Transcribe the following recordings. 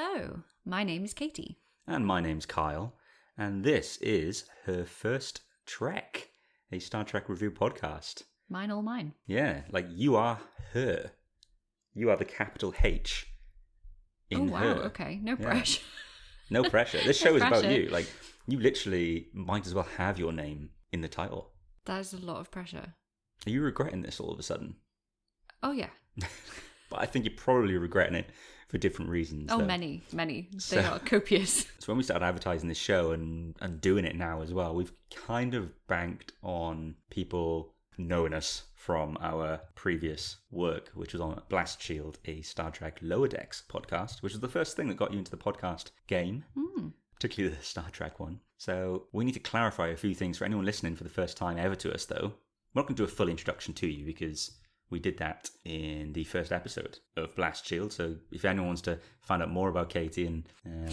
Hello, my name is Katie. And my name's Kyle, and this is her first Trek, a Star Trek review podcast. Mine, all mine. Yeah, like you are her. You are the capital H in her. Oh, wow, okay. No pressure. No pressure. This show No is about pressure. you. Like, you literally might as well have your name in the title. That is a lot of pressure. Are you regretting this all of a sudden? Oh, yeah. But I think you're probably regretting it for different reasons. Oh, though. many. They are copious. So when we started advertising this show and doing it now as well, we've kind of banked on people knowing us from our previous work, which was on Blast Shield, a Star Trek Lower Decks podcast, which was the first thing that got you into the podcast game, particularly the Star Trek one. So we need to clarify a few things for anyone listening for the first time ever to us, though. We're not going to do a full introduction to you because we did that in the first episode of Blast Shield. So if anyone wants to find out more about Katie and...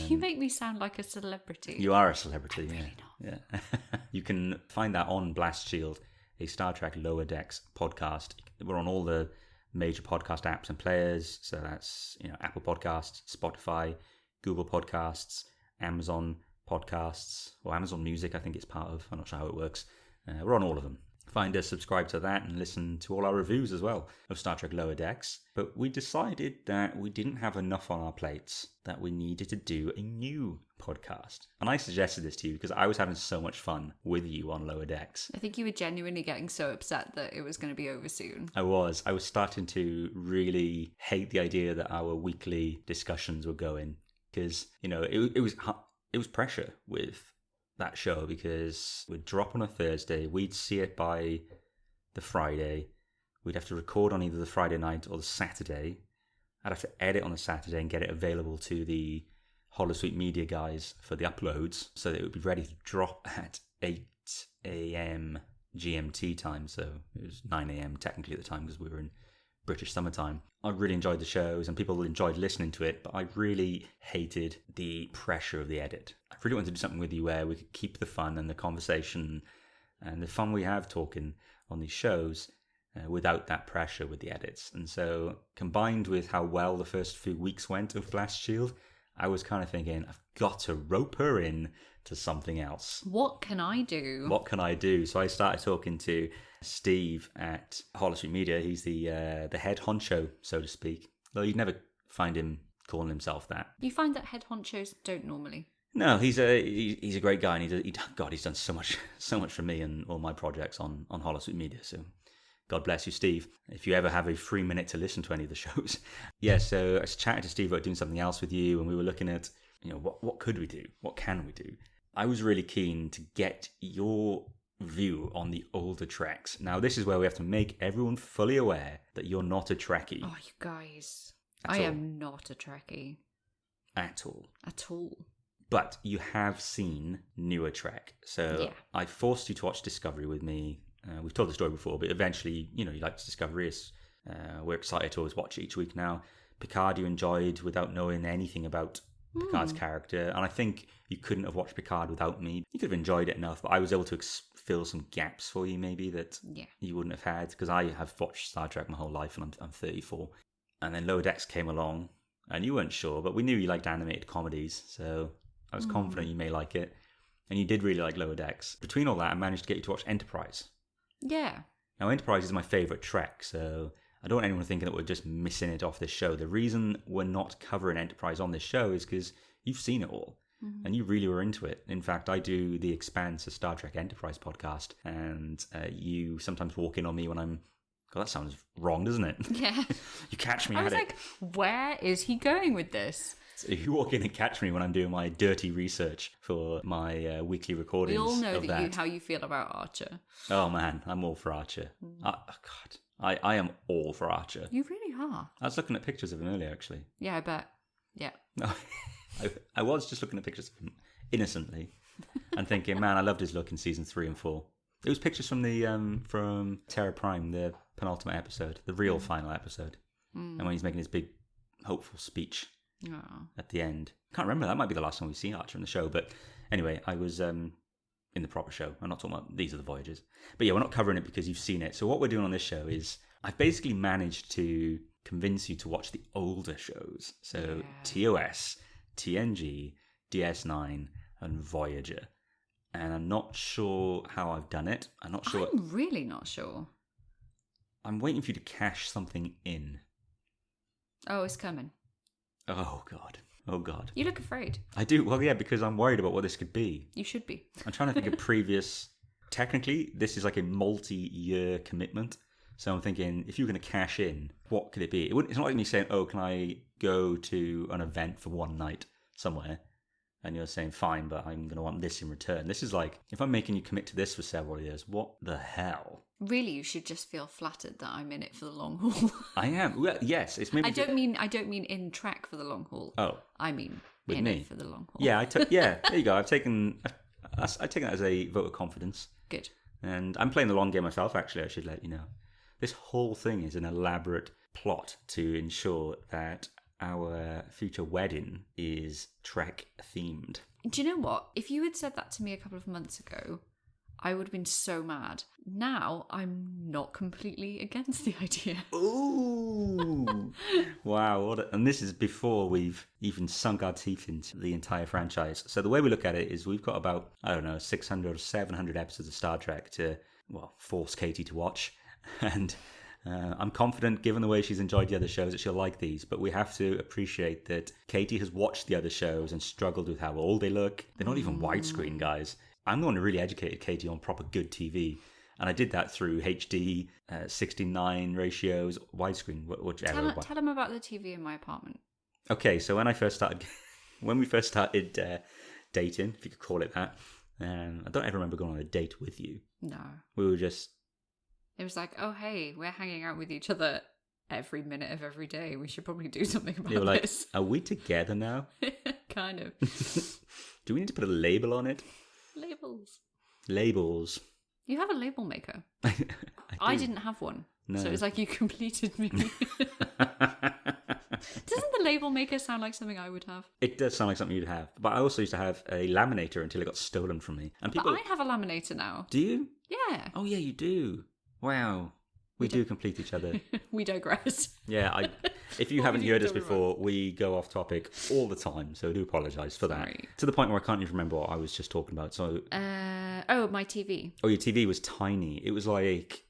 You make me sound like a celebrity. You are a celebrity, I'm yeah. really not. Yeah. You can find that on Blast Shield, a Star Trek Lower Decks podcast. We're on all the major podcast apps and players. So that's, Apple Podcasts, Spotify, Google Podcasts, Amazon Podcasts, or Amazon Music, I think it's part of. I'm not sure how it works. We're on all of them. Find us, subscribe to that, and listen to all our reviews as well of Star Trek Lower Decks. But we decided that we didn't have enough on our plates, that we needed to do a new podcast. And I suggested this to you because I was having so much fun with you on Lower Decks. I think you were genuinely getting so upset that it was going to be over soon. I was starting to really hate the idea that our weekly discussions were going because, it was pressure with that show because we'd drop on a Thursday, we'd see it by the Friday, we'd have to record on either the Friday night or the Saturday. I'd have to edit on the Saturday and get it available to the Holosuite Media guys for the uploads so that it would be ready to drop at 8 a.m. GMT time. So it was 9 a.m. technically at the time because we were in British summertime. I really enjoyed the shows and people enjoyed listening to it, but I really hated the pressure of the edit. I really wanted to do something with you where we could keep the fun and the conversation and the fun we have talking on these shows without that pressure with the edits. And so combined with how well the first few weeks went of Blast Shield, I was kind of thinking, I've got to rope her in to something else. What can I do? What can I do? So I started talking to Steve at Holosuite Media. He's the head honcho, so to speak. Though you'd never find him calling himself that. You find that head honchos don't normally. No, he's a great guy, and he's done so much for me and all my projects on Holosuite Media. So God bless you, Steve. If you ever have a free minute to listen to any of the shows. Yeah, so I was chatting to Steve about doing something else with you, and we were looking at, what could we do? What can we do? I was really keen to get your view on the older Treks. Now, this is where we have to make everyone fully aware that you're not a Trekkie. Oh, you guys. I am not a Trekkie. At all. At all. But you have seen newer Trek. So yeah. I forced you to watch Discovery with me. We've told the story before, but eventually, you liked Discovery. We're excited to always watch it each week now. Picard you enjoyed without knowing anything about Picard's character. And I think you couldn't have watched Picard without me. You could have enjoyed it enough, but I was able to fill some gaps for you maybe that you wouldn't have had. Because I have watched Star Trek my whole life and I'm 34. And then Lower Decks came along and you weren't sure, but we knew you liked animated comedies. So I was confident you may like it. And you did really like Lower Decks. Between all that, I managed to get you to watch Enterprise. Yeah. Now, Enterprise is my favourite Trek, so I don't want anyone thinking that we're just missing it off this show. The reason we're not covering Enterprise on this show is because you've seen it all, and you really were into it. In fact, I do the Expanse, a Star Trek Enterprise podcast, and you sometimes walk in on me when I'm... God, that sounds wrong, doesn't it? Yeah. You catch me I at was it. like, where is he going with this? So you walk in and catch me when I'm doing my dirty research for my weekly recordings. We all know of that how you feel about Archer. Oh man, I'm all for Archer. God, I am all for Archer. You really are. I was looking at pictures of him earlier, actually. Yeah, I bet. Yeah. No, I was just looking at pictures of him innocently and thinking, man, I loved his look in season 3 and 4. It was pictures from the from Terra Prime, the penultimate episode, the real final episode, and when he's making his big hopeful speech. At the end. Can't remember, that might be the last time we've seen Archer in the show, but anyway, I was in the proper show. I'm not talking about these are the Voyagers. But yeah, we're not covering it because you've seen it. So what we're doing on this show is I've basically managed to convince you to watch the older shows. So TOS, TNG, DS9, and Voyager. And I'm not sure how I've done it. I'm not sure. I'm really not sure. I'm waiting for you to cash something in. Oh, it's coming. Oh, God. Oh, God. You look afraid. I do. Well, yeah, because I'm worried about what this could be. You should be. I'm trying to think of previous... Technically, this is like a multi-year commitment. So I'm thinking, if you're going to cash in, what could it be? It's not like me saying, oh, can I go to an event for one night somewhere? And you're saying, fine, but I'm going to want this in return. This is like, if I'm making you commit to this for several years, what the hell? Really, you should just feel flattered that I'm in it for the long haul. I am. Well, yes, it's maybe. I don't mean in Trek for the long haul. Oh, I mean with in me. it for the long haul. Yeah, there you go. I've taken that as a vote of confidence. Good. And I'm playing the long game myself. Actually, I should let you know. This whole thing is an elaborate plot to ensure that our future wedding is Trek themed. Do you know what? If you had said that to me a couple of months ago, I would have been so mad. Now I'm not completely against the idea. Ooh! Wow. And this is before we've even sunk our teeth into the entire franchise. So the way we look at it is we've got about, 600 or 700 episodes of Star Trek to, force Katie to watch. And I'm confident, given the way she's enjoyed the other shows, that she'll like these. But we have to appreciate that Katie has watched the other shows and struggled with how old they look. They're not even widescreen, guys. I'm the one who really educated Katie on proper good TV. And I did that through HD, 16:9 ratios, widescrreen, whichever. Tell him about the TV in my apartment. Okay, so when we first started dating, if you could call it that, I don't ever remember going on a date with you. No. We were just... It was like, oh, hey, we're hanging out with each other every minute of every day. We should probably do something about You were like, this. are we together now? Kind of. Do we need to put a label on it? Labels. You have a label maker. I didn't have one. No. So it's like you completed me. Doesn't the label maker sound like something I would have? It does sound like something you'd have. But I also used to have a laminator until it got stolen from me. And people... But I have a laminator now. Do you? Yeah. Oh, yeah, you do. Wow. We do complete each other. We digress. Yeah, if you haven't heard us before, we go off topic all the time, so I do apologise for that. To the point where I can't even remember what I was just talking about. So, my TV. Oh, your TV was tiny. It was like,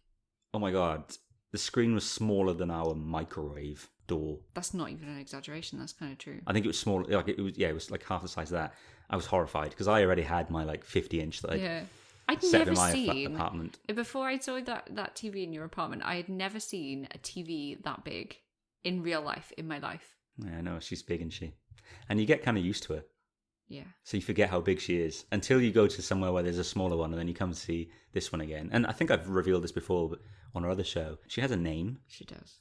oh my God, the screen was smaller than our microwave door. That's not even an exaggeration. That's kind of true. I think it was small. Like it was like half the size of that. I was horrified because I already had my 50-inch that I'd set never in my seen apartment. Before I saw that TV in your apartment, I had never seen a TV that big in real life in my life. Yeah, I know, she's big, isn't she? And you get kind of used to her. Yeah. So you forget how big she is until you go to somewhere where there's a smaller one, and then you come to see this one again. And I think I've revealed this before, but on our other show, she has a name. She does.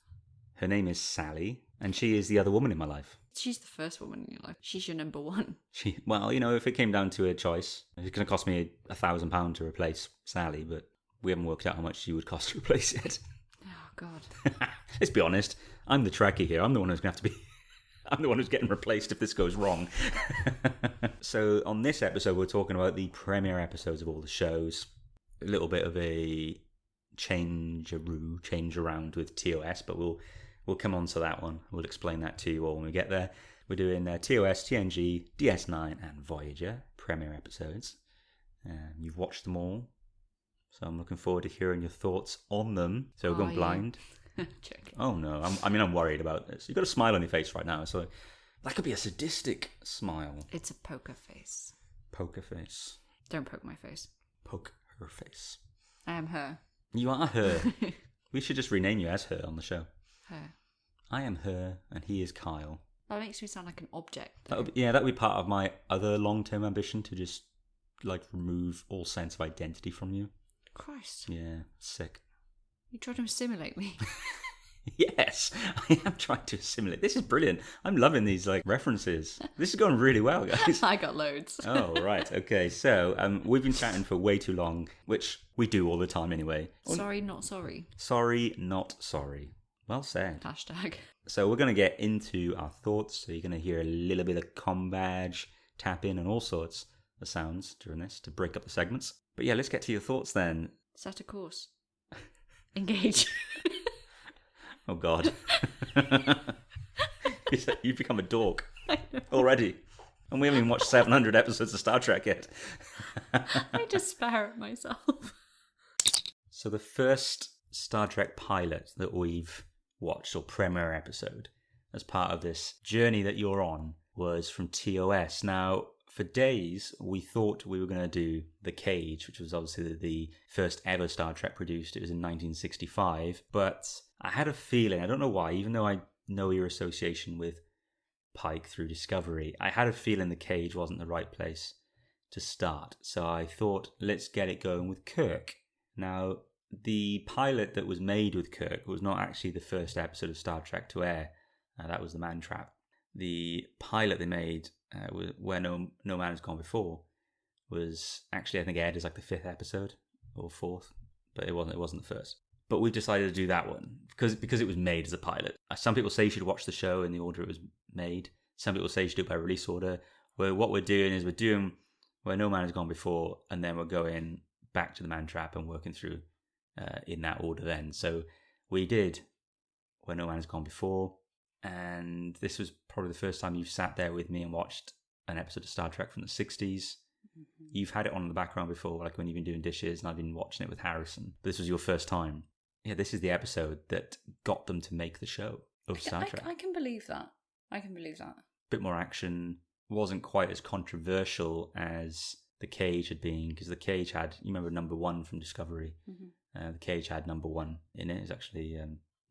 Her name is Sally, and she is the other woman in my life. She's the first woman in your life. She's your number one. If it came down to a choice, it's going to cost me £1,000 to replace Sally, but we haven't worked out how much she would cost to replace it. Oh, God. Let's be honest. I'm the Trekkie here. I'm the one who's going to have to be... I'm the one who's getting replaced if this goes wrong. So on this episode, we're talking about the premiere episodes of all the shows. A little bit of a change around with TOS, but we'll come on to that one. We'll explain that to you all when we get there. We're doing TOS, TNG, DS9, and Voyager premiere episodes. You've watched them all, so I'm looking forward to hearing your thoughts on them. So we're going blind. Oh no, I'm worried about this. You've got a smile on your face right now, so that could be a sadistic smile. It's a poker face. Poker face. Don't poke my face. Poke her face. I am her. You are her. We should just rename you as her on the show. Her. I am her, and he is Kyle. That makes me sound like an object. That would be part of my other long-term ambition, to just remove all sense of identity from you. Christ. Yeah, sick. You trying to assimilate me? Yes, I am trying to assimilate. This is brilliant. I'm loving these references. This is going really well, guys. I got loads. Oh, right. Okay, so we've been chatting for way too long, which we do all the time anyway. Sorry, not sorry. Sorry, not sorry. Well said. Hashtag. So we're going to get into our thoughts. So you're going to hear a little bit of com badge, tap in, and all sorts of sounds during this to break up the segments. But yeah, let's get to your thoughts then. Set a course. Engage. Oh, God. You've become a dork already. And we haven't even watched 700 episodes of Star Trek yet. I despair at myself. So the first Star Trek pilot that we've watched, or premiere episode, as part of this journey that you're on, was from TOS. Now, for days, we thought we were going to do The Cage, which was obviously the first ever Star Trek produced. It was in 1965. But I had a feeling, I don't know why, even though I know your association with Pike through Discovery, I had a feeling The Cage wasn't the right place to start. So I thought, let's get it going with Kirk. Now, the pilot that was made with Kirk was not actually the first episode of Star Trek to air. That was The Man Trap. The pilot they made, Where No Man Has Gone Before, was actually, I think, aired as like the 5th episode or 4th, but it wasn't the first. But we've decided to do that one because it was made as a pilot. Some people say you should watch the show in the order it was made. Some people say you should do it by release order. Where what we're doing is we're doing Where No Man Has Gone Before, and then we're going back to The Man Trap and working through in that order then. So we did Where No Man Has Gone Before, and this was probably the first time you've sat there with me and watched an episode of Star Trek from the 60s. Mm-hmm. You've had it on in the background before, like when you've been doing dishes, and I've been watching it with Harrison. But this was your first time. Yeah, this is the episode that got them to make the show of Star Trek. I can believe that. I can believe that. Bit more action. Wasn't quite as controversial as The Cage had been, because The Cage had, you remember number 1 from Discovery? Mm-hmm. The Cage had number 1 in it. It's actually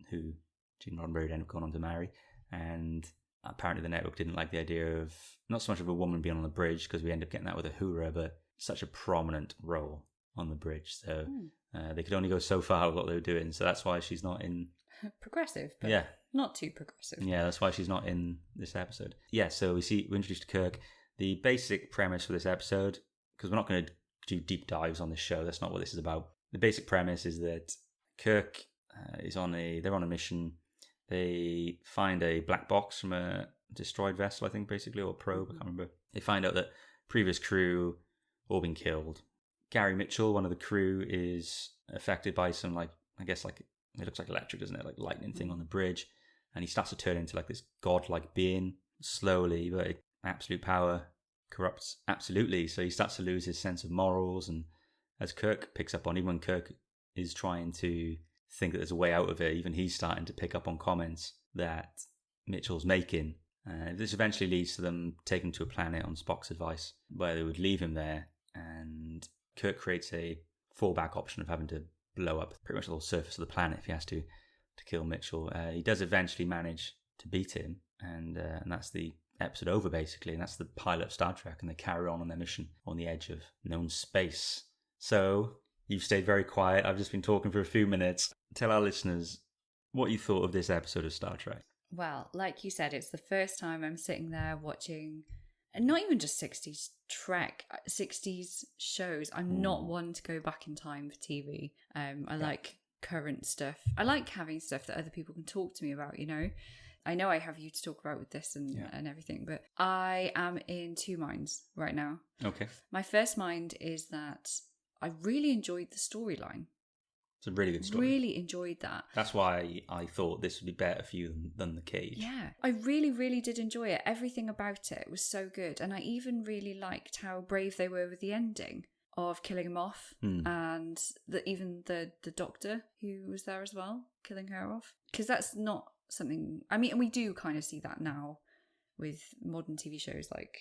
who Gene Roddenberry ended up going on to marry. And apparently the network didn't like the idea of, not so much of a woman being on the bridge, because we ended up getting that with Uhura, but such a prominent role on the bridge. So they could only go so far with what they were doing. So that's why she's not in... Progressive, but not too progressive. Yeah, that's why she's not in this episode. Yeah, so we're introduced to Kirk. The basic premise for this episode, because we're not going to do deep dives on this show, that's not what this is about. The basic premise is that Kirk they're on a mission. They find a black box from a destroyed vessel, I think, basically, or a probe, I can't remember. They find out that previous crew all been killed. Gary Mitchell, one of the crew, is affected by some, it looks like electric, doesn't it? Like lightning thing on the bridge. And he starts to turn into like this godlike being, slowly, but absolute power corrupts absolutely. So he starts to lose his sense of morals. And as Kirk picks up on, even when Kirk is trying to think that there's a way out of it, even he's starting to pick up on comments that Mitchell's making. This eventually leads to them taking to a planet on Spock's advice, where they would leave him there. And Kirk creates a fallback option of having to blow up pretty much the whole surface of the planet if he has to kill Mitchell. He does eventually manage to beat him, and that's the episode over, basically. And that's the pilot of Star Trek, and they carry on their mission on the edge of known space. So you've stayed very quiet. I've just been talking for a few minutes. Tell our listeners what you thought of this episode of Star Trek. Well, like you said, it's the first time I'm sitting there watching, and not even just 60s Trek, 60s shows. I'm not one to go back in time for TV. I like current stuff. I like having stuff that other people can talk to me about, you know. I know I have you to talk about with this and everything, but I am in two minds right now. Okay. My first mind is that I really enjoyed the storyline. It's a really good story. Really enjoyed that. That's why I thought this would be better for you than The Cage. Yeah, I really, really did enjoy it. Everything about it was so good. And I even really liked how brave they were with the ending of killing him off. And even the doctor who was there as well, killing her off. Because that's not something... I mean, we do kind of see that now with modern TV shows, like,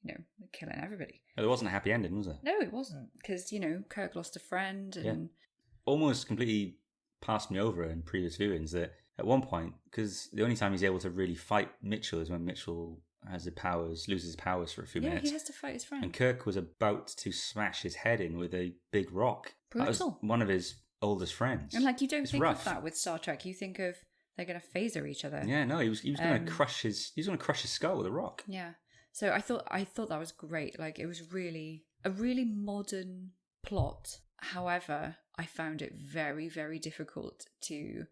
you know, killing everybody. Well, there wasn't a happy ending, was there? No, it wasn't. Because, you know, Kirk lost a friend and... Yeah. Almost completely passed me over in previous viewings that at one point, because the only time he's able to really fight Mitchell is when Mitchell loses his powers for a few minutes. Yeah, he has to fight his friend. And Kirk was about to smash his head in with a big rock. Brutal. That was one of his oldest friends. And like, you don't think of that with Star Trek. You think of they're going to phaser each other. Yeah, no, he was going to crush his skull with a rock. Yeah. So I thought that was great. Like, it was really a really modern plot. However, I found it very, very difficult to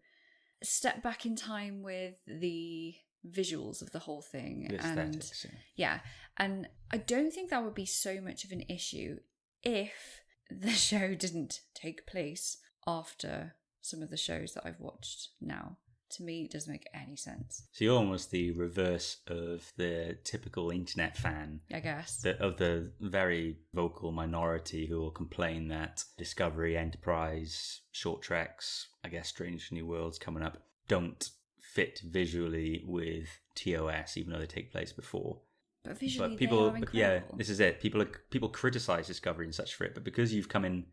step back in time with the visuals of the whole thing. The aesthetics, yeah. And I don't think that would be so much of an issue if the show didn't take place after some of the shows that I've watched now. To me, it doesn't make any sense. So you're almost the reverse of the typical internet fan, I guess. of the very vocal minority who will complain that Discovery, Enterprise, short treks, I guess Strange New Worlds coming up, don't fit visually with TOS, even though they take place before. But visually, but people, they are incredible. this is it. People criticize Discovery and such for it, but because you've come in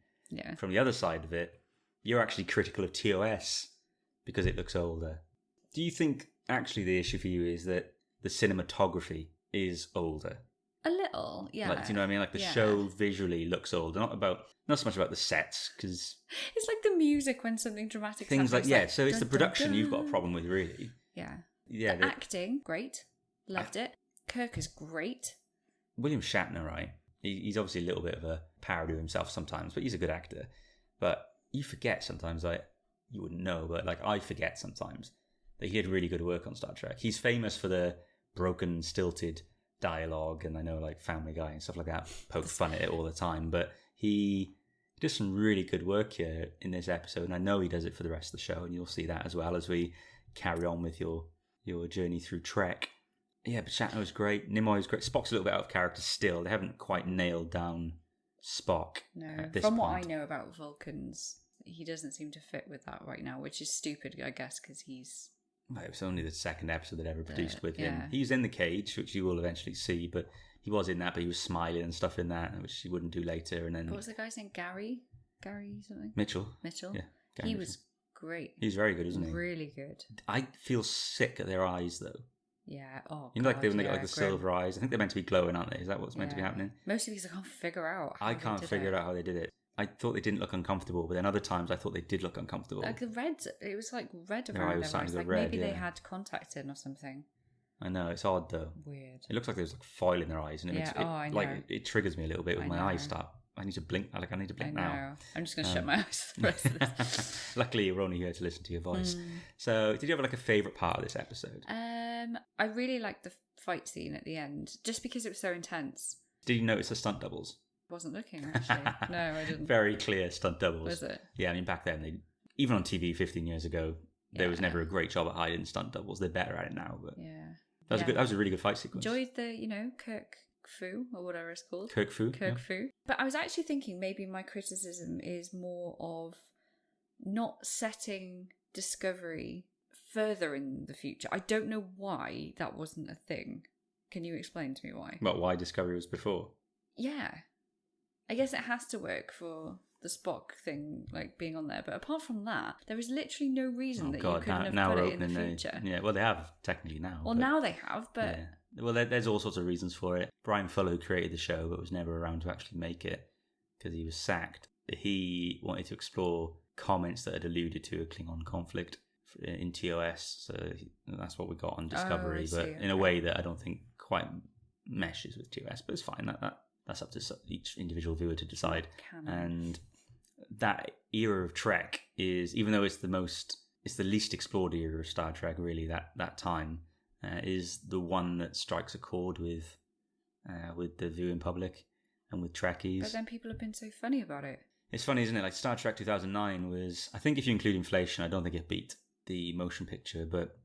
from the other side of it, you're actually critical of TOS because it looks older. Do you think actually the issue for you is that the cinematography is older? A little, yeah. Like, do you know what I mean? Like the show visually looks older. Not so much about the sets, because it's like the music when something dramatic things happens. like so it's the production you've got a problem with, really. Yeah. Yeah. The acting, great. Loved it. Kirk is great. William Shatner, right? He's obviously a little bit of a parody of himself sometimes, but he's a good actor. But you forget sometimes, like, you wouldn't know, but like I forget sometimes that he had really good work on Star Trek. He's famous for the broken, stilted dialogue, and I know like Family Guy and stuff like that poke fun at it all the time, but he does some really good work here in this episode, and I know he does it for the rest of the show, and you'll see that as well as we carry on with your journey through Trek. Yeah, but Shatner was great. Nimoy was great. Spock's a little bit out of character still. They haven't quite nailed down Spock at this From point. what I know about Vulcans, he doesn't seem to fit with that right now, which is stupid, I guess, because he's... Well, it was only the second episode that ever produced with him. He was in The Cage, which you will eventually see, but he was in that, but he was smiling and stuff in that, which he wouldn't do later. And then what was the guy's name? Gary something? Mitchell. Yeah, Gary he Mitchell. was great. He's very good, isn't he? Really good. I feel sick at their eyes, though. Yeah. Oh, you know, like when they got like the grim. silver eyes. I think they're meant to be glowing, aren't they? Is that what's meant to be happening? Mostly because I can't figure out. I can't figure out how they did it. I thought they didn't look uncomfortable, but then other times I thought they did look uncomfortable. Like the red, it was like red Their eye around was their starting eyes. to Like go red, maybe they yeah. had contact in or something. I know, it's odd though. Weird. It looks like there's like foil in their eyes, and I know. like it triggers me a little bit when my eyes start. I need to blink. I need to blink now. I'm just going to shut my eyes for the rest of this. Luckily, you're only here to listen to your voice. So, did you have like a favourite part of this episode? I really liked the fight scene at the end, just because it was so intense. Did you notice the stunt doubles? Wasn't looking actually. No, I didn't. Very clear stunt doubles. Was it? Yeah, I mean back then, even on TV 15 years ago, there was never a great job at hiding stunt doubles. They're better at it now, but that was a really good fight sequence. Enjoyed the Kirk Fu or whatever it's called. Kirk Fu. Fu. But I was actually thinking maybe my criticism is more of not setting Discovery further in the future. I don't know why that wasn't a thing. Can you explain to me why? Well, why Discovery was before? Yeah. I guess it has to work for the Spock thing, like being on there. But apart from that, there is literally no reason that you couldn't have put it in the future. Well, they have technically now. Well, now they have, but... Yeah. Well, there's all sorts of reasons for it. Brian Fuller, who created the show but was never around to actually make it because he was sacked, he wanted to explore comments that had alluded to a Klingon conflict in TOS. So that's what we got on Discovery, but in a way that I don't think quite meshes with TOS. But it's fine. That's up to each individual viewer to decide. And that era of Trek is, even though it's the least explored era of Star Trek, really, that time, is the one that strikes a chord with the viewing public and with Trekkies. But then people have been so funny about it. It's funny, isn't it? Like Star Trek 2009 was, I think if you include inflation, I don't think it beat the motion picture, but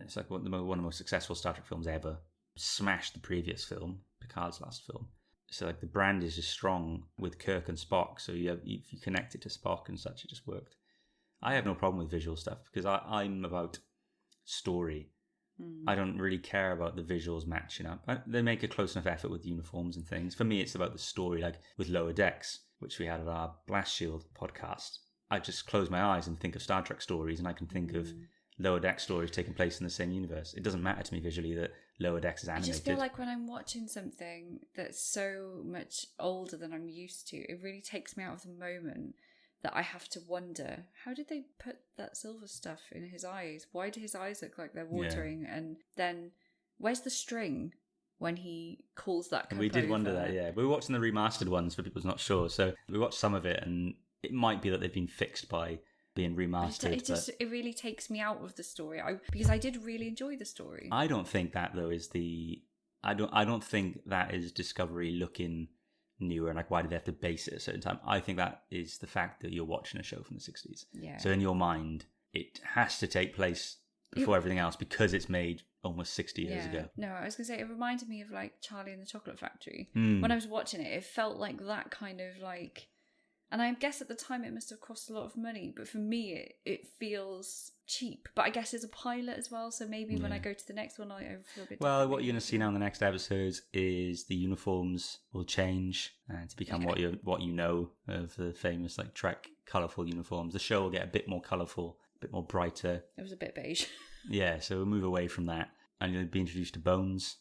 it's like one of the most successful Star Trek films ever. Smashed the previous film, Picard's last film. So like the brand is just strong with Kirk and Spock, so if you connect it to Spock and such, it just worked. I have no problem with visual stuff because I'm about story. I don't really care about the visuals matching up. They make a close enough effort with uniforms and things. For me, it's about the story, like with Lower Decks, which we had at our Blast Shield podcast. I just close my eyes and think of Star Trek stories, and I can think of Lower Deck stories taking place in the same universe. It doesn't matter to me visually that Lower Decks is animated. I just feel like when I'm watching something that's so much older than I'm used to, it really takes me out of the moment that I have to wonder, how did they put that silver stuff in his eyes? Why do his eyes look like they're watering? Yeah. And then, where's the string when he calls that cup We did over? wonder that, yeah. We were watching the remastered ones for people who's not sure. So we watched some of it, and it might be that they've been fixed by being remastered. It really takes me out of the story because I did really enjoy the story. I don't think that though is I don't think that is Discovery looking newer and like why did they have to base it at a certain time. I think that is the fact that you're watching a show from the 60s. Yeah. So in your mind it has to take place before everything else because it's made almost 60 years ago. No, I was going to say, it reminded me of like Charlie and the Chocolate Factory. Mm. When I was watching it, it felt like that kind of like... And I guess at the time it must have cost a lot of money, but for me it feels cheap. But I guess it's a pilot as well, so maybe when I go to the next one I feel a bit Well, what you're going to see now in the next episodes is the uniforms will change to become what you know of the famous like Trek colourful uniforms. The show will get a bit more colourful, a bit more brighter. It was a bit beige. Yeah, so we'll move away from that. And you'll be introduced to Bones,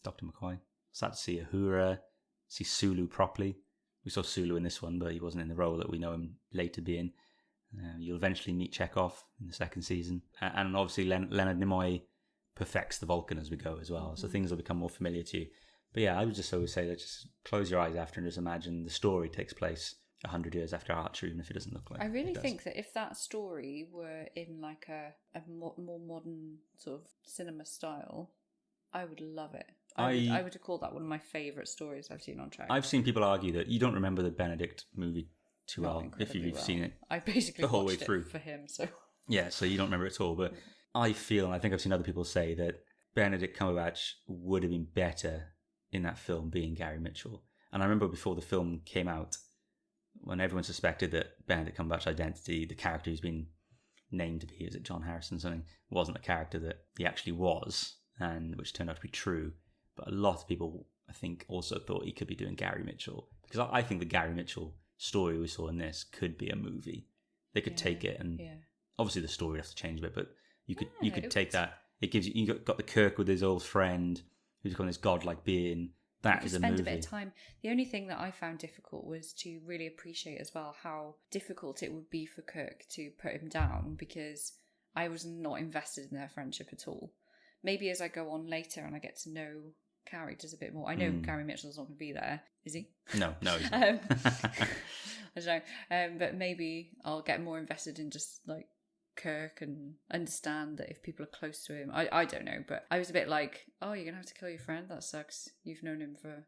Dr. McCoy. Start to see Uhura, see Sulu properly. We saw Sulu in this one, but he wasn't in the role that we know him later being. You'll eventually meet Chekhov in the second season. And obviously Leonard Nimoy perfects the Vulcan as we go as well. So things will become more familiar to you. But yeah, I would just always say that just close your eyes after and just imagine the story takes place 100 years after Archer, even if it doesn't look like I really it does. think that if that story were in like a more modern sort of cinema style, I would love it. I would call that one of my favourite stories I've seen on Trek. I've seen people argue that you don't remember the Benedict movie too well if you've seen it I basically the whole way watched through it for him, so yeah, so you don't remember it at all. But I feel, and I think I've seen other people say that Benedict Cumberbatch would have been better in that film being Gary Mitchell. And I remember before the film came out, when everyone suspected that Benedict Cumberbatch's identity, the character he's been named to be, is it John Harrison something, wasn't the character that he actually was, and which turned out to be true. But a lot of people, I think, also thought he could be doing Gary Mitchell. Because I think the Gary Mitchell story we saw in this could be a movie. They could take it, and obviously the story has to change a bit, but you could take that. It gives you got the Kirk with his old friend, who's become this godlike being. That is a movie. Spend a bit of time. The only thing that I found difficult was to really appreciate as well how difficult it would be for Kirk to put him down, because I was not invested in their friendship at all. Maybe as I go on later and I get to know characters a bit more. I know Gary Mitchell's not going to be there, is he? No, he's not. I don't know. But maybe I'll get more invested in just like Kirk and understand that if people are close to him, I don't know, but I was a bit like, oh, you're going to have to kill your friend? That sucks. You've known him for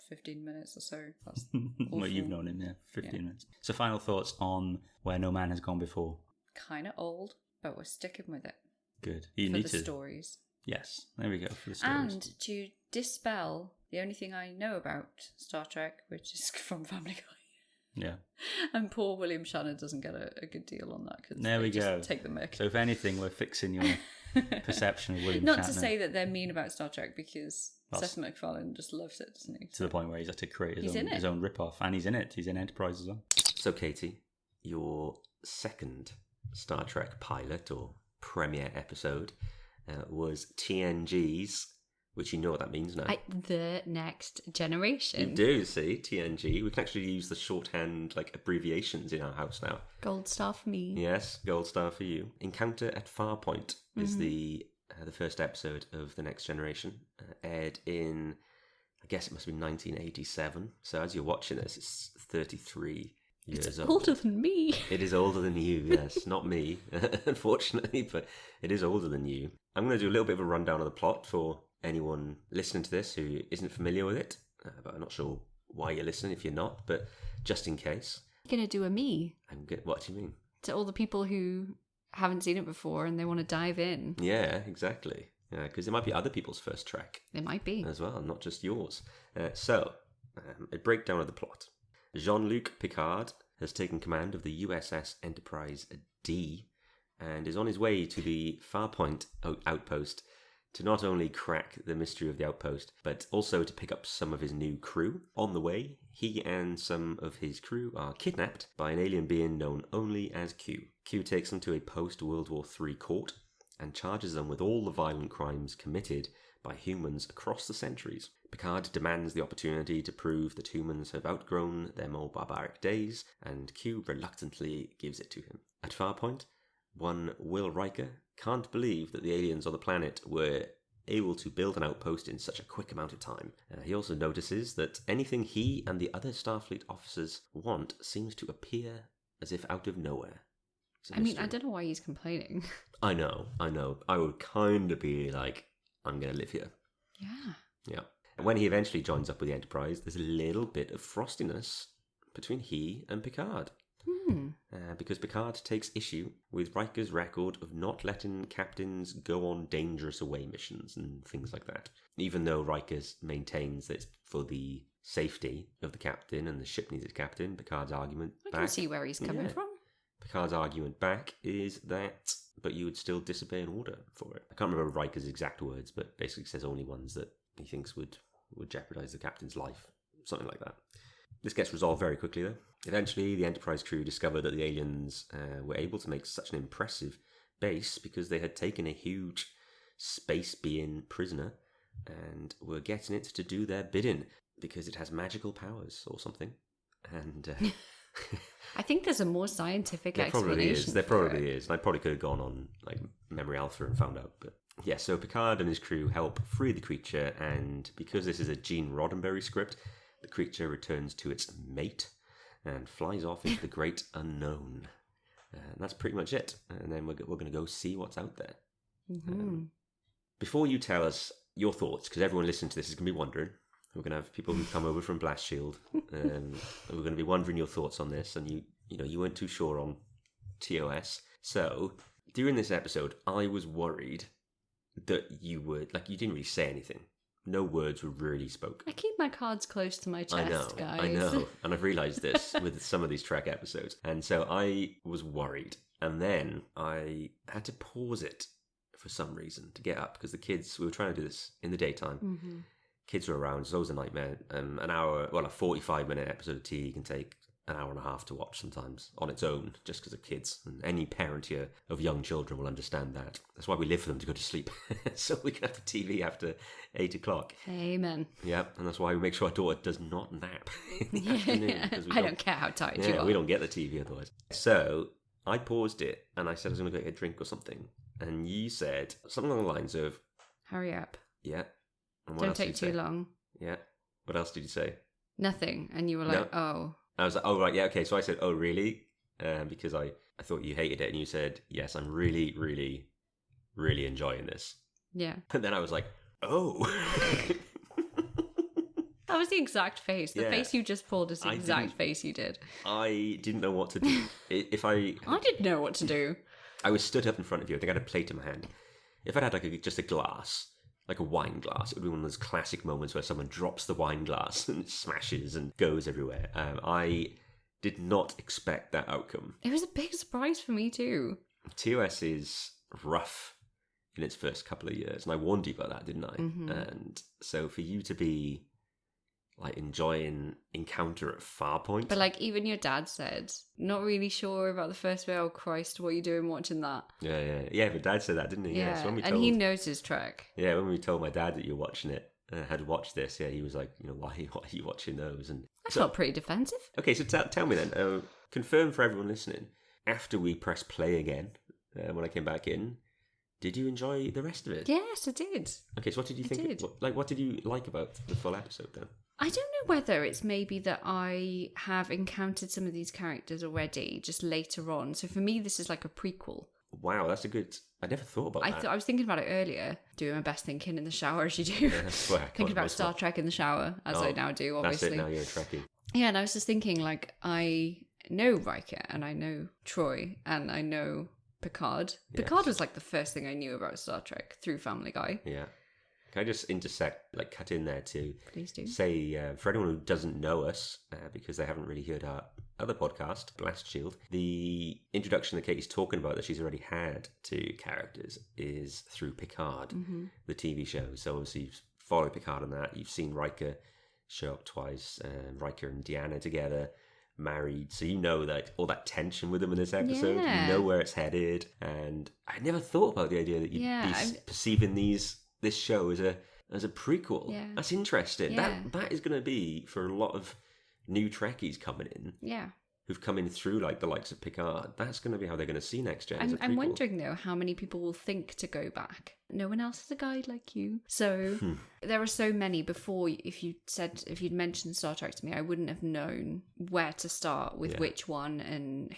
15 minutes or so. That's well, you've known him, 15 minutes. So final thoughts on Where No Man Has Gone Before. Kind of old, but we're sticking with it. Good. You need the stories. Yes, there we go, for the stories. And to dispel the only thing I know about Star Trek, which is from Family Guy. Yeah. And poor William Shatner doesn't get a good deal on that, because there we go. Take the mick. So if anything, we're fixing your perception of William Shatner. Not to say that they're mean about Star Trek, because Seth MacFarlane just loves it, doesn't he? To the point where he's had to create his own rip-off. And he's in it. He's in Enterprise as well. So Katie, your second Star Trek pilot or premiere episode was TNG's, which you know what that means now. The Next Generation. You do, see, TNG. We can actually use the shorthand like abbreviations in our house now. Gold star for me. Yes, gold star for you. Encounter at Farpoint is the first episode of The Next Generation. Aired in, I guess it must be 1987. So as you're watching this, it's 33 years old. Older than me. It is older than you, yes. Not me, unfortunately, but it is older than you. I'm going to do a little bit of a rundown of the plot for anyone listening to this who isn't familiar with it, but I'm not sure why you're listening if you're not, but just in case. You're going to do a me. What do you mean? To all the people who haven't seen it before and they want to dive in. Yeah, exactly. Because it might be other people's first Trek. It might be. As well, not just yours. So, a breakdown of the plot. Jean-Luc Picard has taken command of the USS Enterprise D and is on his way to the Farpoint outpost to not only crack the mystery of the outpost, but also to pick up some of his new crew. On the way, he and some of his crew are kidnapped by an alien being known only as Q. Q takes them to a post-World War III court and charges them with all the violent crimes committed by humans across the centuries. Picard demands the opportunity to prove that humans have outgrown their more barbaric days, and Q reluctantly gives it to him. At Farpoint, one Will Riker can't believe that the aliens on the planet were able to build an outpost in such a quick amount of time. He also notices that anything he and the other Starfleet officers want seems to appear as if out of nowhere. I mean, I don't know why he's complaining. I know. I would kind of be like, I'm going to live here. Yeah. And when he eventually joins up with the Enterprise, there's a little bit of frostiness between he and Picard. Because Picard takes issue with Riker's record of not letting captains go on dangerous away missions and things like that. Even though Riker maintains that it's for the safety of the captain and the ship needs its captain, Picard's argument I can see where he's coming from. Picard's argument back is that, but you would still disobey an order for it. I can't remember Riker's exact words, but basically says only ones that he thinks would jeopardise the captain's life. Something like that. This gets resolved very quickly, though. Eventually, the Enterprise crew discovered that the aliens were able to make such an impressive base because they had taken a huge space being prisoner and were getting it to do their bidding because it has magical powers or something. And I think there's a more scientific explanation. There probably is. And I probably could have gone on like Memory Alpha and found out, but yeah. So Picard and his crew help free the creature, and because this is a Gene Roddenberry script, the creature returns to its mate and flies off into the great unknown. And that's pretty much it. And then we're going to go see what's out there. Mm-hmm. Before you tell us your thoughts, because everyone listening to this is going to be wondering, we're going to have people who come over from Blast Shield, and we're going to be wondering your thoughts on this, and you weren't too sure on TOS. So during this episode, I was worried that you didn't really say anything. No words were really spoken. I keep my cards close to my chest, guys. I know. And I've realised this with some of these Trek episodes. And so I was worried. And then I had to pause it for some reason to get up because the kids, we were trying to do this in the daytime. Mm-hmm. Kids were around, so it was a nightmare. A 45-minute episode of TV can take an hour and a half to watch sometimes on its own, just because of kids. And any parent here of young children will understand that. That's why we live for them to go to sleep. So we can have the TV after 8 o'clock. Amen. Yeah, and that's why we make sure our daughter does not nap in the afternoon. I don't care how tired you are. We don't get the TV otherwise. So I paused it and I said I was going to go get a drink or something. And you said something along the lines of, hurry up. Yeah. And Don't take too long. Yeah. What else did you say? Nothing. And you were like, oh. I was like, oh, right, yeah, okay. So I said, oh, really? Because I thought you hated it. And you said, yes, I'm really, really, really enjoying this. Yeah. And then I was like, oh. That was the exact face. The face you just pulled is the exact face you did. I didn't know what to do. I didn't know what to do. I was stood up in front of you. I think I had a plate in my hand. If I'd had just a glass, like a wine glass, it would be one of those classic moments where someone drops the wine glass and it smashes and goes everywhere. I did not expect that outcome. It was a big surprise for me too. TOS is rough in its first couple of years, and I warned you about that, didn't I? Mm-hmm. And so for you to be like enjoying Encounter at Farpoint. But like even your dad said, not really sure about the first bit. Oh Christ, what are you doing watching that? Yeah. But Dad said that, didn't he? Yeah. So and he knows his Trek. Yeah, when we told my dad that you're watching it, had watched this, he was like, why are you watching those? And I felt pretty defensive. Okay, so tell me then, confirm for everyone listening. After we press play again, when I came back in, did you enjoy the rest of it? Yes, I did. Okay, so what did you think? What did you like about the full episode then? I don't know whether it's maybe that I have encountered some of these characters already, just later on. So for me, this is like a prequel. Wow, that's a good... I never thought about that. I was thinking about it earlier, doing my best thinking in the shower as you do. Yeah, that's where thinking about Star Trek in the shower, as I now do, obviously. That's it, now you're a Trekkie. Yeah, and I was just thinking, like, I know Riker, and I know Troy, and I know Picard. Yes. Picard was like the first thing I knew about Star Trek through Family Guy. Yeah. Can I just cut in there to Please do. Say, for anyone who doesn't know us, because they haven't really heard our other podcast, Blast Shield, the introduction that Katie's talking about that she's already had to characters is through Picard, the TV show. So obviously you've followed Picard on that. You've seen Riker show up twice, Riker and Deanna together, married. So you know that all that tension with them in this episode. Yeah. You know where it's headed. And I never thought about the idea that you'd be perceiving this show as a prequel. Yeah. That's interesting. Yeah. That is going to be for a lot of new Trekkies coming in. Yeah. Who've come in through like the likes of Picard. That's going to be how they're going to see Next Gen. I'm wondering though how many people will think to go back. No one else is a guide like you. So there are so many before. If you'd mentioned Star Trek to me, I wouldn't have known where to start with which one and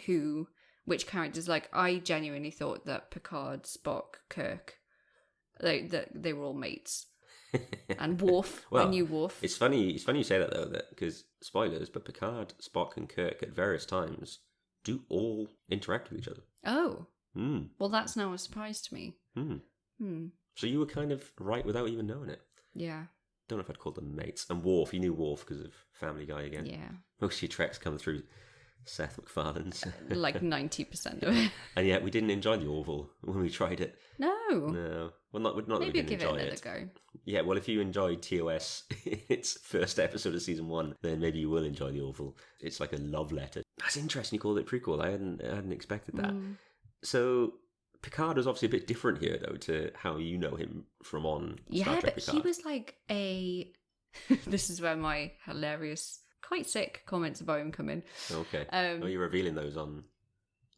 which characters. Like I genuinely thought that Picard, Spock, Kirk, they were all mates. And Worf, I knew Worf. It's funny you say that though, that because spoilers, but Picard, Spock, and Kirk at various times do all interact with each other. Oh. Mm. Well, that's now a surprise to me. Mm. So you were kind of right without even knowing it. Yeah. Don't know if I'd call them mates. And Worf, you knew Worf because of Family Guy again. Yeah. Most of your treks come through Seth MacFarlane's. Like 90% of it. And yet we didn't enjoy the Orville when we tried it. No. No. Well, not that Maybe we didn't give it enjoy another it. go. Yeah, well, if you enjoyed TOS in its first episode of season 1, then maybe you will enjoy the Orville. It's like a love letter. That's interesting you called it prequel. I hadn't expected that. So Picard was obviously a bit different here, though, to how you know him from on Star Trek Picard. He was like a... This is where my hilarious, quite sick comments about him come in. Okay. You're revealing those on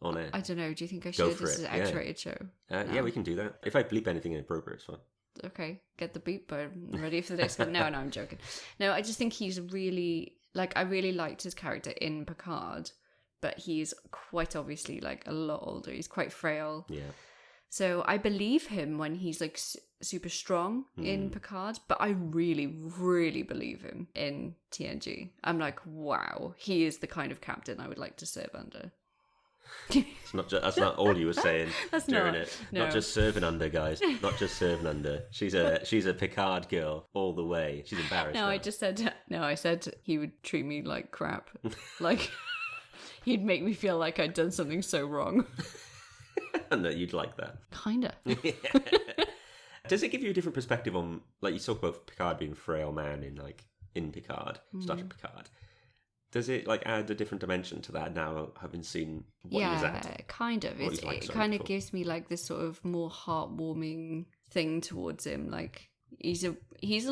air. I don't know. Do you think I should? This is an X-rated show. Yeah, we can do that. If I bleep anything inappropriate, it's fine. Okay, get the beep button ready for this. No, I'm joking. No, I just think he's really... Like, I really liked his character in Picard, but he's quite obviously, like, a lot older. He's quite frail. Yeah. So I believe him when he's, like, super strong in Picard, but I really, really believe him in TNG. I'm like, wow, he is the kind of captain I would like to serve under. It's not that's not all you were saying during it. No. Not just serving under, guys. Not just serving under. She's a Picard girl all the way. She's embarrassed. I said he would treat me like crap. Like he'd make me feel like I'd done something so wrong. And that you'd like that. Kinda. Does it give you a different perspective on, like, you talk about Picard being a frail man in Picard, Star Trek Picard? Does it, like, add a different dimension to that now, having seen what he was at? Yeah, kind of. It kind of gives me, like, this sort of more heartwarming thing towards him. Like, he's a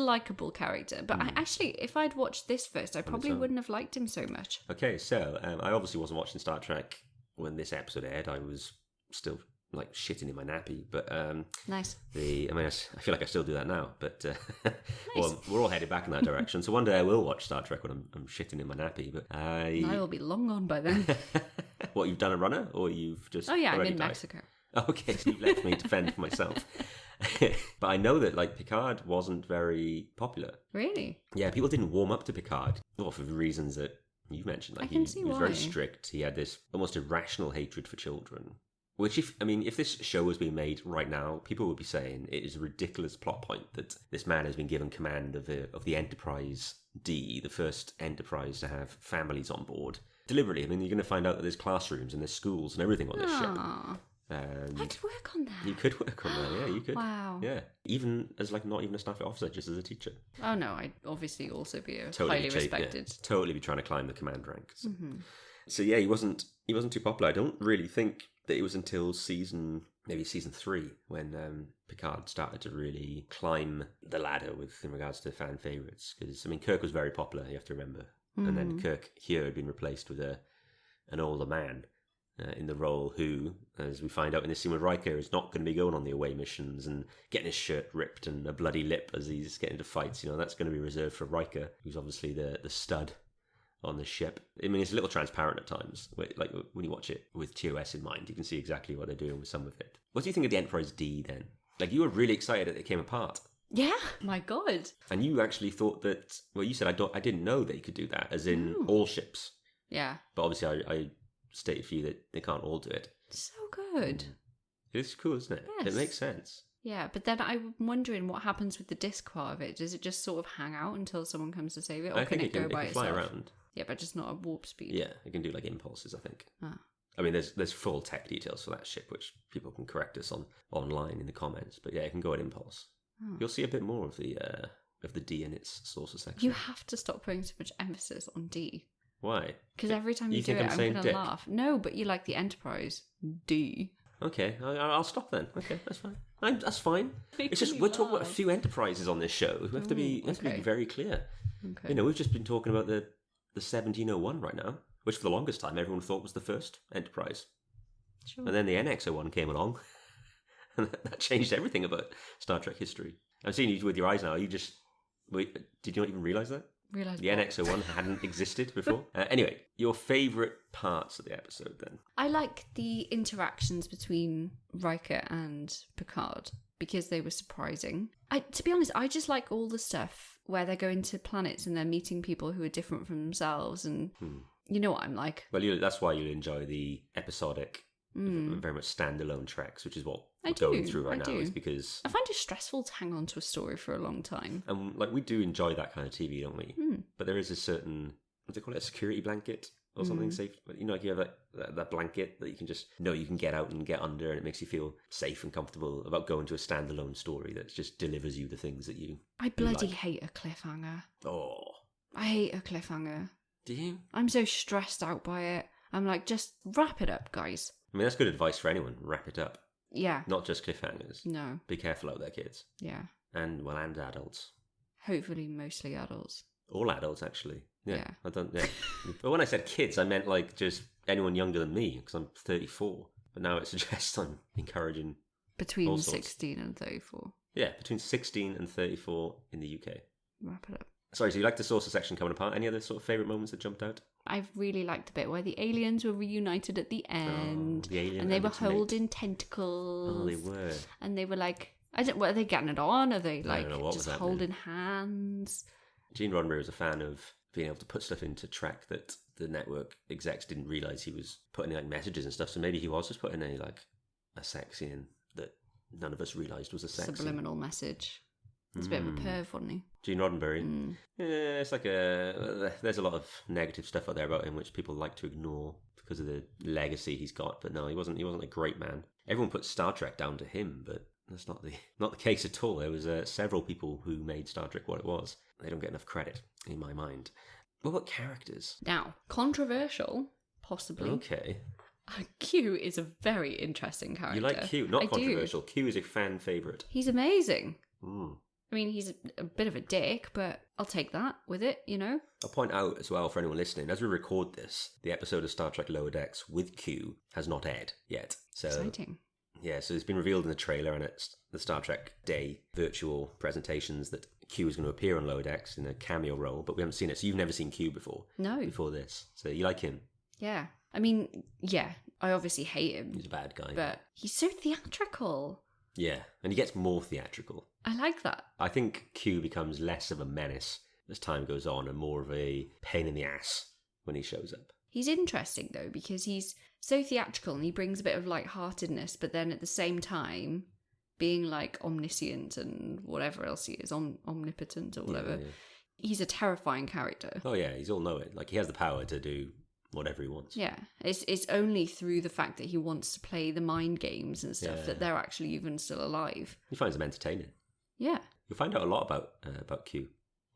likable character. But I actually, if I'd watched this first, I probably wouldn't have liked him so much. Okay, so I obviously wasn't watching Star Trek when this episode aired. I was still, like, shitting in my nappy, but nice. I feel like I still do that now, but nice. Well, we're all headed back in that direction. So one day I will watch Star Trek when I'm shitting in my nappy, but I will be long gone by then. What, you've done a runner, or you've just? Oh yeah, I'm in died? Mexico. Okay, so you've left me to fend for myself. But I know that, like, Picard wasn't very popular. Really? Yeah, people didn't warm up to Picard, well, for the reasons that you mentioned. Like, he was very strict. He had this almost irrational hatred for children. Which, if this show was being made right now, people would be saying it is a ridiculous plot point that this man has been given command of the Enterprise D, the first Enterprise to have families on board. Deliberately, you're going to find out that there's classrooms and there's schools and everything on this ship. I could work on that. You could work on that, yeah, you could. Wow. Yeah, even as, like, not even a staff officer, just as a teacher. Oh no, I'd obviously also be highly respected. Yeah, totally be trying to climb the command ranks. Mm-hmm. So yeah, he wasn't too popular. I don't really think that it was until season 3 when Picard started to really climb the ladder in regards to fan favourites. Because, Kirk was very popular, you have to remember. And then Kirk here had been replaced with an older man in the role who, as we find out in this scene with Riker, is not going to be going on the away missions and getting his shirt ripped and a bloody lip as he's getting into fights. That's going to be reserved for Riker, who's obviously the stud on the ship. It's a little transparent at times. Like, when you watch it with TOS in mind, you can see exactly what they're doing with some of it. What do you think of the Enterprise D then? Like, you were really excited that it came apart. Yeah, my God. And you actually thought that, well, you said, I didn't know they could do that, as in all ships. Yeah. But obviously I stated for you that they can't all do it. So good. It's cool, isn't it? Yes. It makes sense. Yeah, but then I'm wondering what happens with the disc part of it. Does it just sort of hang out until someone comes to save it? Or can it go by itself? Fly around. Yeah, but just not at warp speed. Yeah, it can do, like, impulses, I think. Ah. There's full tech details for that ship, which people can correct us on online in the comments. But yeah, it can go at impulse. Oh. You'll see a bit more of the D in its saucer section. You have to stop putting so much emphasis on D. Why? Because every time you do it, I'm going to laugh. No, but you like the Enterprise. D. Okay, I'll stop then. Okay, that's fine. That's fine. It's just, we're talking about a few Enterprises on this show. We have to be very clear. Okay. We've just been talking about the 1701 right now, which for the longest time everyone thought was the first Enterprise. Sure. And then the NX-01 came along, and that changed everything about Star Trek history. I'm seeing you with your eyes now. Did you not even realise that? The NX-01 hadn't existed before. Anyway, your favourite parts of the episode then? I like the interactions between Riker and Picard because they were surprising. To be honest, I just like all the stuff where they're going to planets and they're meeting people who are different from themselves and You know what I'm like. Well, that's why you'll enjoy the episodic, very much standalone treks, which is what we're going through right now. Is because I find it stressful to hang on to a story for a long time. And we do enjoy that kind of TV, don't we? But there is a certain, what do they call it, a security blanket or something safe. Like you have that blanket that you can just know you can get out and get under, and it makes you feel safe and comfortable about going to a standalone story that just delivers you the things that you. I bloody hate a cliffhanger. Oh, I hate a cliffhanger. Do you? I'm so stressed out by it. I'm like, just wrap it up, guys. I mean, that's good advice for anyone. Wrap it up. Yeah. Not just cliffhangers. No. Be careful out there, kids. Yeah. And adults. Hopefully, mostly adults. All adults, actually. Yeah. I don't. Yeah. But when I said kids, I meant like just anyone younger than me, because I'm 34. But now it suggests I'm encouraging between 16 and 34. Yeah, between 16 and 34 in the UK. Wrap it up. Sorry, so you like the saucer section coming apart? Any other sort of favourite moments that jumped out? I really liked the bit where the aliens were reunited at the end. The alien and they were its mate. holding tentacles. Oh, they were. And they were like, are they getting it on? Are they like just holding hands? Gene Roddenberry was a fan of being able to put stuff into Trek that the network execs didn't realise he was putting like messages and stuff. So maybe he was just putting a sex scene that none of us realised was a sex subliminal message. It's a bit of a perv, wasn't he? Gene Roddenberry. Yeah, it's like there's a lot of negative stuff out there about him which people like to ignore because of the legacy he's got. But no, he wasn't a great man. Everyone puts Star Trek down to him, but that's not the case at all. There was several people who made Star Trek what it was. They don't get enough credit in my mind. What about characters? Now, controversial, possibly. Okay. Q is a very interesting character. You like Q, not I controversial. Do. Q is a fan favourite. He's amazing. Mm. I mean, he's a bit of a dick, but I'll take that with it, you know? I'll point out as well for anyone listening, as we record this, the episode of Star Trek Lower Decks with Q has not aired yet. So, exciting. Yeah, so it's been revealed in the trailer and it's the Star Trek Day virtual presentations that Q is going to appear on Lower Decks in a cameo role, but we haven't seen it. So you've never seen Q before? No. Before this. So you like him? Yeah. I mean, yeah, I obviously hate him. He's a bad guy. But he's so theatrical. Yeah, and he gets more theatrical. I like that. I think Q becomes less of a menace as time goes on and more of a pain in the ass when he shows up. He's interesting, though, because he's so theatrical and he brings a bit of lightheartedness, but then at the same time, being like omniscient and whatever else he is, omnipotent or whatever, he's a terrifying character. Oh, yeah, he's all-knowing. Like, he has the power to do whatever he wants. Yeah, it's only through the fact that he wants to play the mind games and stuff that they're actually even still alive. He finds them entertaining. Yeah. You'll find out a lot about Q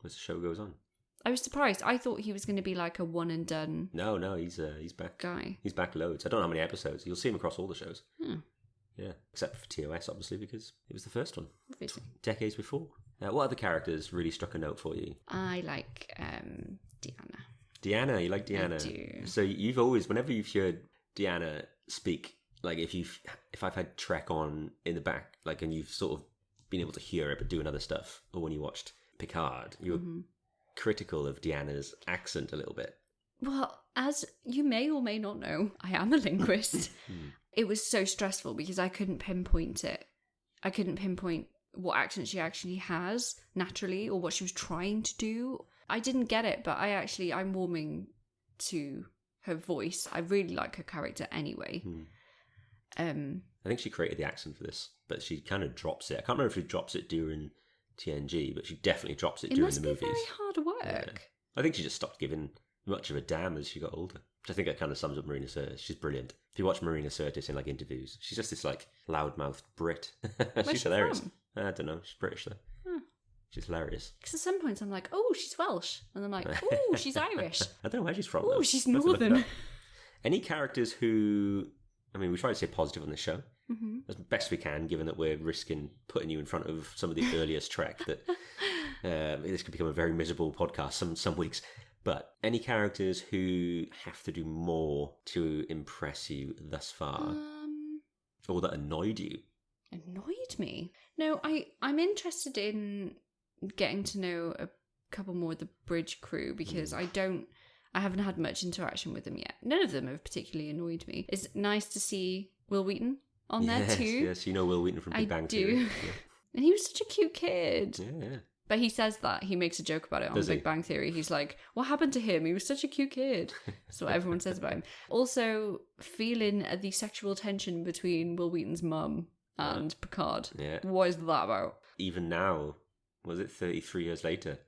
as the show goes on. I was surprised. I thought he was going to be like a one and done. No, he's back. Guy. He's back loads. I don't know how many episodes. You'll see him across all the shows. Yeah, except for TOS, obviously, because it was the first one. Obviously. Decades before. What other characters really struck a note for you? I like Deanna. Deanna, you like Deanna? I do. So you've always, whenever you've heard Deanna speak, like if I've had Trek on in the back, like, and you've sort of been able to hear it but doing other stuff, or when you watched Picard, you were critical of Deanna's accent a little bit. Well, as you may or may not know, I am a linguist. It was so stressful because I couldn't pinpoint it. I couldn't pinpoint what accent she actually has naturally or what she was trying to do. I didn't get it, but I'm warming to her voice. I really like her character anyway. I think she created the accent for this, but she kind of drops it. I can't remember if she drops it during TNG, but she definitely drops it during the movies. It must be very hard work. Yeah. I think she just stopped giving much of a damn as she got older. Which I think that kind of sums up Marina Sirtis. She's brilliant. If you watch Marina Sirtis in interviews, she's just this loudmouthed Brit. She's hilarious. From? I don't know. She's British though. She's hilarious. Because at some points I'm like, oh, she's Welsh. And I'm like, oh, she's Irish. I don't know where she's from. Oh, she's Northern. Any characters who, I mean, we try to stay positive on this show as best we can, given that we're risking putting you in front of some of the earliest Trek. That this could become a very miserable podcast some weeks. But any characters who have to do more to impress you thus far, or that annoyed you? Annoyed me? No, I'm interested in getting to know a couple more of the bridge crew because I haven't had much interaction with them yet. None of them have particularly annoyed me. It's nice to see Will Wheaton on there too. Yes, you know Will Wheaton from Big Bang Theory. I do. And he was such a cute kid. Yeah. But he says that. He makes a joke about it on Big Bang Theory. He's like, what happened to him? He was such a cute kid. That's what everyone says about him. Also, feeling the sexual tension between Will Wheaton's mum and Picard. Yeah. What is that about? Even now, was it 33 years later?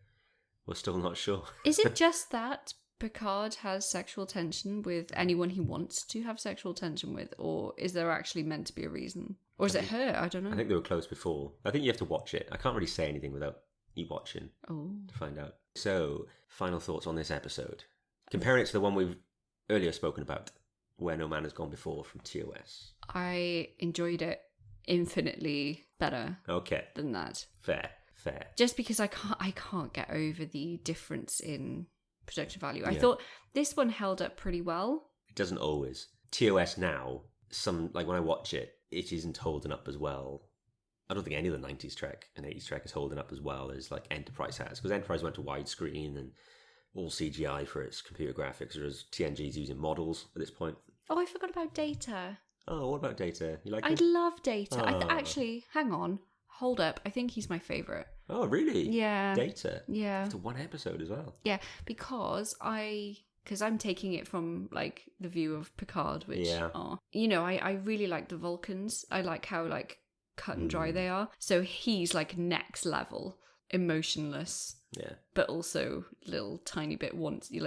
We're still not sure. Is it just that Picard has sexual tension with anyone he wants to have sexual tension with? Or is there actually meant to be a reason? Or is it her? I don't know. I think they were close before. I think you have to watch it. I can't really say anything without you watching Oh. to find out. So, final thoughts on this episode. Comparing it to the one we've earlier spoken about, Where No Man Has Gone Before from TOS. I enjoyed it infinitely better Okay. than that. Fair. Just because I can't get over the difference in production value. I Yeah. thought this one held up pretty well. It doesn't always. TOS now, when I watch it, it isn't holding up as well. I don't think any of the 90s Trek and 80s Trek is holding up as well as like Enterprise has, because Enterprise went to widescreen and all CGI for its computer graphics, whereas TNG's using models at this point. Oh, I forgot about Data. Oh, what about Data? You like I him? love Data. Oh. Actually, hang on. Hold up. I think he's my favourite. Oh, really? Yeah. Data? Yeah. After one episode as well. Yeah, because I'm taking it from like the view of Picard, which are, I really like the Vulcans. I like how like cut and dry they are. So he's like next level, emotionless. Yeah. But also little tiny bit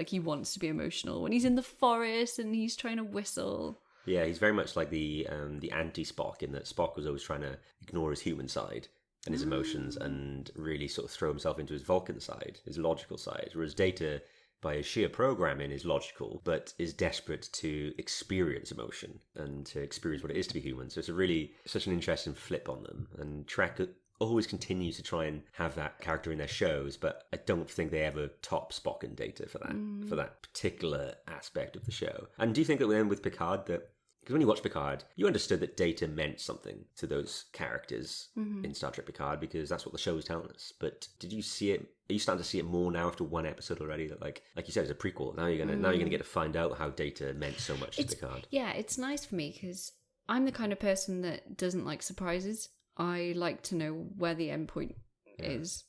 he wants to be emotional when he's in the forest and he's trying to whistle. Yeah, he's very much like the anti-Spock, in that Spock was always trying to ignore his human side and his emotions and really sort of throw himself into his Vulcan side, his logical side, whereas Data, by his sheer programming, is logical, but is desperate to experience emotion and to experience what it is to be human. So it's such an interesting flip on them. And Trek always continues to try and have that character in their shows, but I don't think they ever top Spock and Data for that particular aspect of the show. And do you think that then with Picard, that because when you watch Picard, you understood that Data meant something to those characters in Star Trek Picard, because that's what the show is telling us. But did you see it? Are you starting to see it more now after one episode already? That like you said, it's a prequel. Now you're gonna get to find out how Data meant so much to Picard. Yeah, it's nice for me because I'm the kind of person that doesn't like surprises. I like to know where the end point is.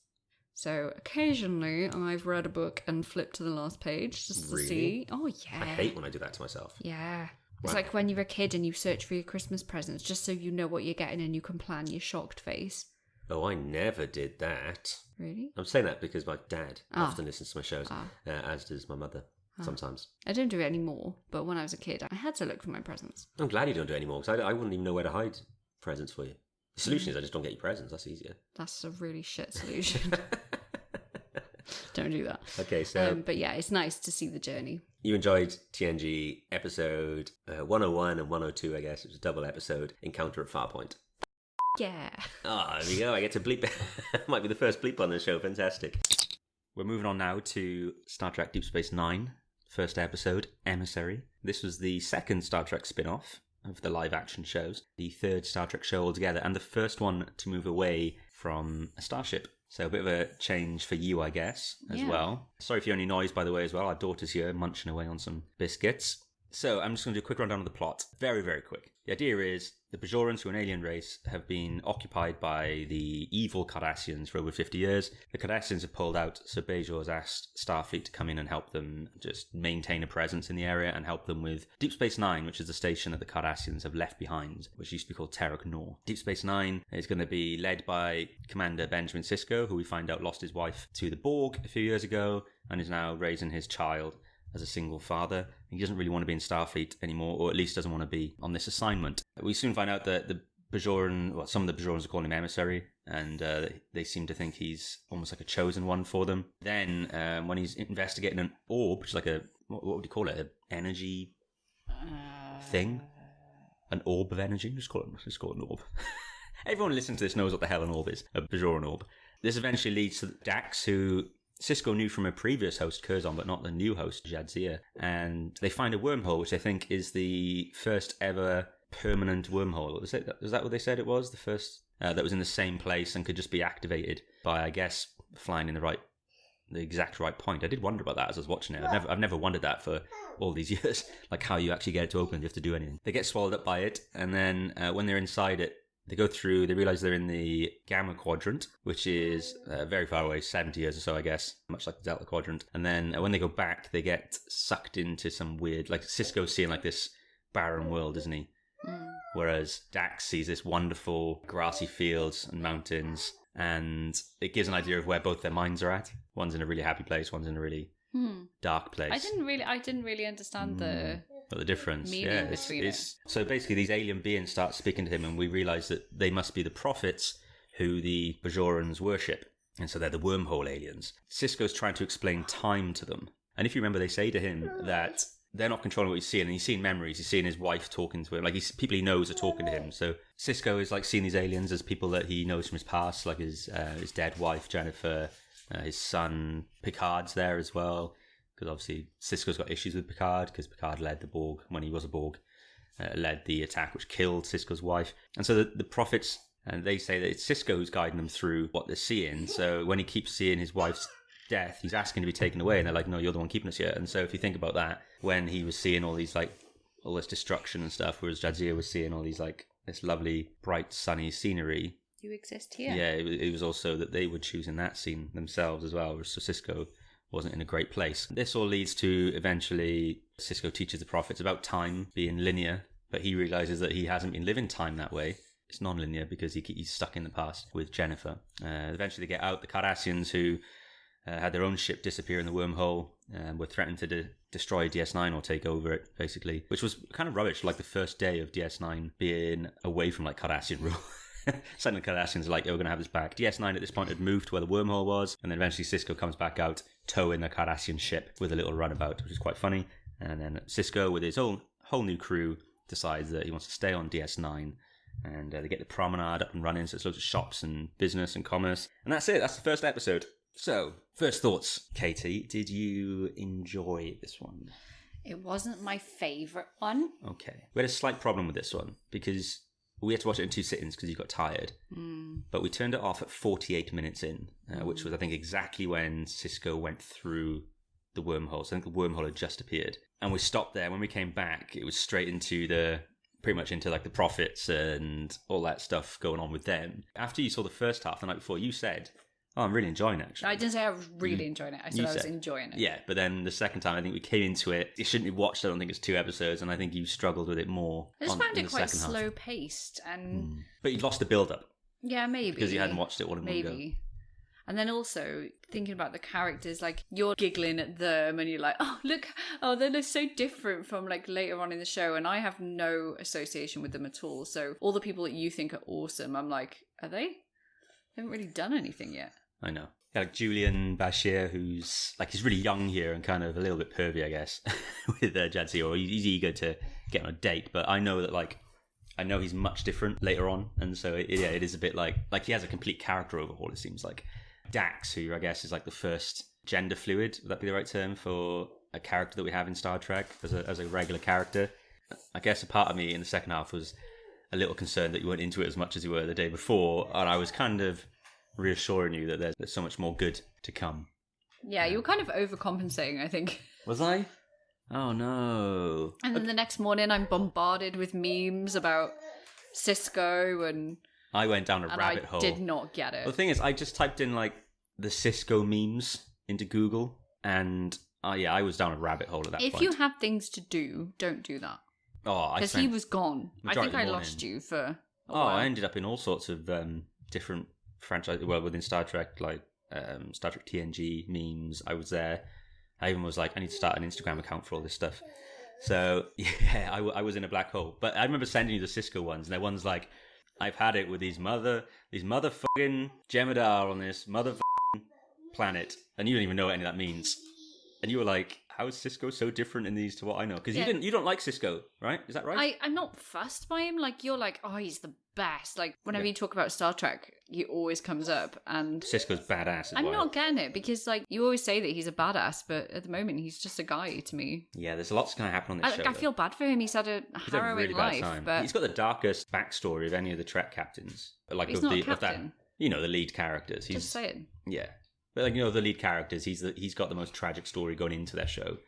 So occasionally I've read a book and flipped to the last page just to see. Oh yeah. I hate when I do that to myself. Yeah. It's like when you're a kid and you search for your Christmas presents just so you know what you're getting and you can plan your shocked face. Oh, I never did that. Really? I'm saying that because my dad often listens to my shows, as does my mother sometimes. I don't do it anymore, but when I was a kid, I had to look for my presents. I'm glad you don't do it anymore, because I wouldn't even know where to hide presents for you. The solution is I just don't get you presents. That's easier. That's a really shit solution. Don't do that. Okay, so... but yeah, it's nice to see the journey. You enjoyed TNG episode 101 and 102, I guess. It was a double episode, Encounter at Farpoint. Yeah. There we go. I get to bleep. Might be the first bleep on the show. Fantastic. We're moving on now to Star Trek Deep Space Nine, first episode, Emissary. This was the second Star Trek spin-off of the live-action shows, the third Star Trek show altogether, and the first one to move away from a starship. So a bit of a change for you, I guess, as well. Sorry for any noise, by the way, as well. Our daughter's here munching away on some biscuits. So I'm just going to do a quick rundown of the plot. Very, very quick. The idea is the Bajorans, who are an alien race, have been occupied by the evil Cardassians for over 50 years. The Cardassians have pulled out, so Bajor has asked Starfleet to come in and help them just maintain a presence in the area and help them with Deep Space Nine, which is the station that the Cardassians have left behind, which used to be called Terok Nor. Deep Space Nine is going to be led by Commander Benjamin Sisko, who we find out lost his wife to the Borg a few years ago and is now raising his child as a single father. He doesn't really want to be in Starfleet anymore, or at least doesn't want to be on this assignment. We soon find out that the Bajoran, well, some of the Bajorans are calling him Emissary, and they seem to think he's almost like a chosen one for them. Then, when he's investigating an orb, which is like a, what would you call it? An energy thing? An orb of energy? Just call it an orb. Everyone listening to this knows what the hell an orb is. A Bajoran orb. This eventually leads to Dax, who Sisko knew from a previous host, Curzon, but not the new host, Jadzia. And they find a wormhole, which I think is the first ever permanent wormhole. Was that what they said it was? The first that was in the same place and could just be activated by, I guess, flying in the exact right point. I did wonder about that as I was watching it. I've never wondered that for all these years, like how you actually get it to open. You have to do anything. They get swallowed up by it, and then when they're inside it, They go through, they realize they're in the Gamma Quadrant, which is very far away, 70 years or so, I guess, much like the Delta Quadrant. And then when they go back, they get sucked into some weird, like Cisco's seeing like this barren world, isn't he? Whereas Dax sees this wonderful grassy fields and mountains, and it gives an idea of where both their minds are at. One's in a really happy place, one's in a really dark place. I didn't really understand the difference, meaning between it. So basically, these alien beings start speaking to him, and we realize that they must be the prophets who the Bajorans worship, and so they're the wormhole aliens. Cisco's trying to explain time to them, and if you remember, they say to him that they're not controlling what he's seeing, and he's seeing memories. He's seeing his wife talking to him, like people he knows are talking to him. So Cisco is like seeing these aliens as people that he knows from his past, like his dead wife Jennifer, his son Picard's there as well. Because obviously Cisco's got issues with Picard, because Picard led the Borg, when he was a Borg, led the attack which killed Cisco's wife. And so the prophets, and they say that it's Cisco who's guiding them through what they're seeing. So when he keeps seeing his wife's death, he's asking to be taken away, and they're like, no, you're the one keeping us here. And so if you think about that, when he was seeing all these, like, all this destruction and stuff, whereas Jadzia was seeing all these, like, this lovely, bright, sunny scenery. You exist here. Yeah, it was also that they were choosing that scene themselves as well, so Cisco wasn't in a great place. This all leads to eventually Cisco teaches the prophets about time being linear, but he realizes that he hasn't been living time that way. It's non-linear because he's stuck in the past with Jennifer. Eventually they get out. The Cardassians, who had their own ship disappear in the wormhole, were threatened to destroy DS9 or take over it, basically, which was kind of rubbish, like the first day of DS9 being away from like Cardassian rule. Suddenly Cardassians are like, yeah, we're going to have this back. DS9 at this point had moved to where the wormhole was, and then eventually Cisco comes back out, towing the Cardassian ship with a little runabout, which is quite funny. And then Cisco, with his whole new crew, decides that he wants to stay on DS9, and they get the promenade up and running, so it's loads of shops and business and commerce. And that's it. That's the first episode. So, first thoughts, Katie. Did you enjoy this one? It wasn't my favourite one. Okay. We had a slight problem with this one, because we had to watch it in 2 sittings because you got tired. But we turned it off at 48 minutes in, which was, I think, exactly when Cisco went through the wormhole. So I think the wormhole had just appeared. And we stopped there. When we came back, it was straight into pretty much into like the prophets and all that stuff going on with them. After you saw the first half the night before, you said, oh, I'm really enjoying it, actually. I didn't say I was really enjoying it. I said I was enjoying it. Yeah, but then the second time, I think we came into it. You shouldn't have watched, I don't think it's 2 episodes, and I think you struggled with it more. I just found it quite slow paced, and but you lost the build up. Yeah, maybe because you hadn't watched it all in one go. And then also thinking about the characters, like you're giggling at them, and you're like, oh look, they're so different from like later on in the show, and I have no association with them at all. So all the people that you think are awesome, I'm like, are they? They haven't really done anything yet. I know. Yeah, like Julian Bashir, who's like, he's really young here and kind of a little bit pervy, I guess, with Jadzia, or he's eager to get on a date. But I know that, like, I know he's much different later on, and so it is a bit like he has a complete character overhaul. It seems like Dax, who I guess is like the first gender fluid. Would that be the right term for a character that we have in Star Trek as a regular character? I guess a part of me in the second half was a little concerned that you weren't into it as much as you were the day before, and I was kind of reassuring you that there's so much more good to come. Yeah, you were kind of overcompensating, I think. Was I? Oh no. And then the next morning I'm bombarded with memes about Cisco, and I went down a rabbit hole. I did not get it. Well, the thing is, I just typed in like the Cisco memes into Google, and I was down a rabbit hole at that point. If you have things to do, don't do that. Oh, because he was gone. I think I lost you for a while. I ended up in all sorts of different franchise, well, within Star Trek, like Star Trek TNG memes. I was there. I even was like, I need to start an Instagram account for all this stuff. So yeah, I was in a black hole. But I remember sending you the Cisco ones, and they're ones like, I've had it with these motherfucking Jem'Hadar on this motherfucking planet, and you don't even know what any of that means. And you were like, how is Cisco so different in these to what I know? Because you don't like Cisco, right? Is that right? I'm not fussed by him. Like, you're like, oh, he's the best. Like, whenever you talk about Star Trek, he always comes up. And Cisco's badass. I'm not getting it, because like you always say that he's a badass, but at the moment he's just a guy to me. Yeah, there's lots going to happen on this show. I feel bad for him. He's had a harrowing life, but he's got the darkest backstory of any of the Trek captains. Like, he's not a captain. The lead characters. Just saying. Yeah. But like, the lead characters, he's got the most tragic story going into their show.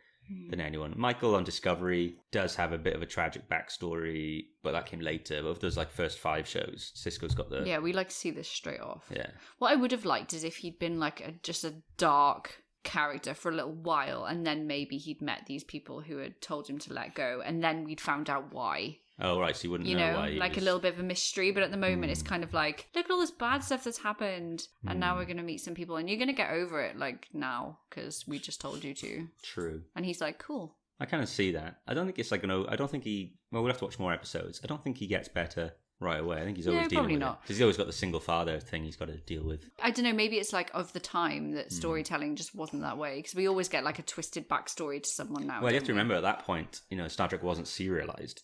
than anyone. Michael on Discovery does have a bit of a tragic backstory, but that came later. But of those first 5 shows, Sisko's got the... Yeah, we like to see this straight off. Yeah. What I would have liked is if he'd been just a dark character for a little while, and then maybe he'd met these people who had told him to let go, and then we'd found out why. Oh, right, so you wouldn't know why. A little bit of a mystery, but at the moment it's kind of like, look at all this bad stuff that's happened, and now we're going to meet some people, and you're going to get over it, now, because we just told you to. True. And he's like, cool. I kind of see that. I don't think it's I don't think he... Well, we'll have to watch more episodes. I don't think he gets better right away. I think he's always dealing probably with not. Because he's always got the single father thing he's got to deal with. I don't know, maybe it's of the time that storytelling just wasn't that way, because we always get a twisted backstory to someone now. Well, you have to remember at that point, Star Trek wasn't serialized.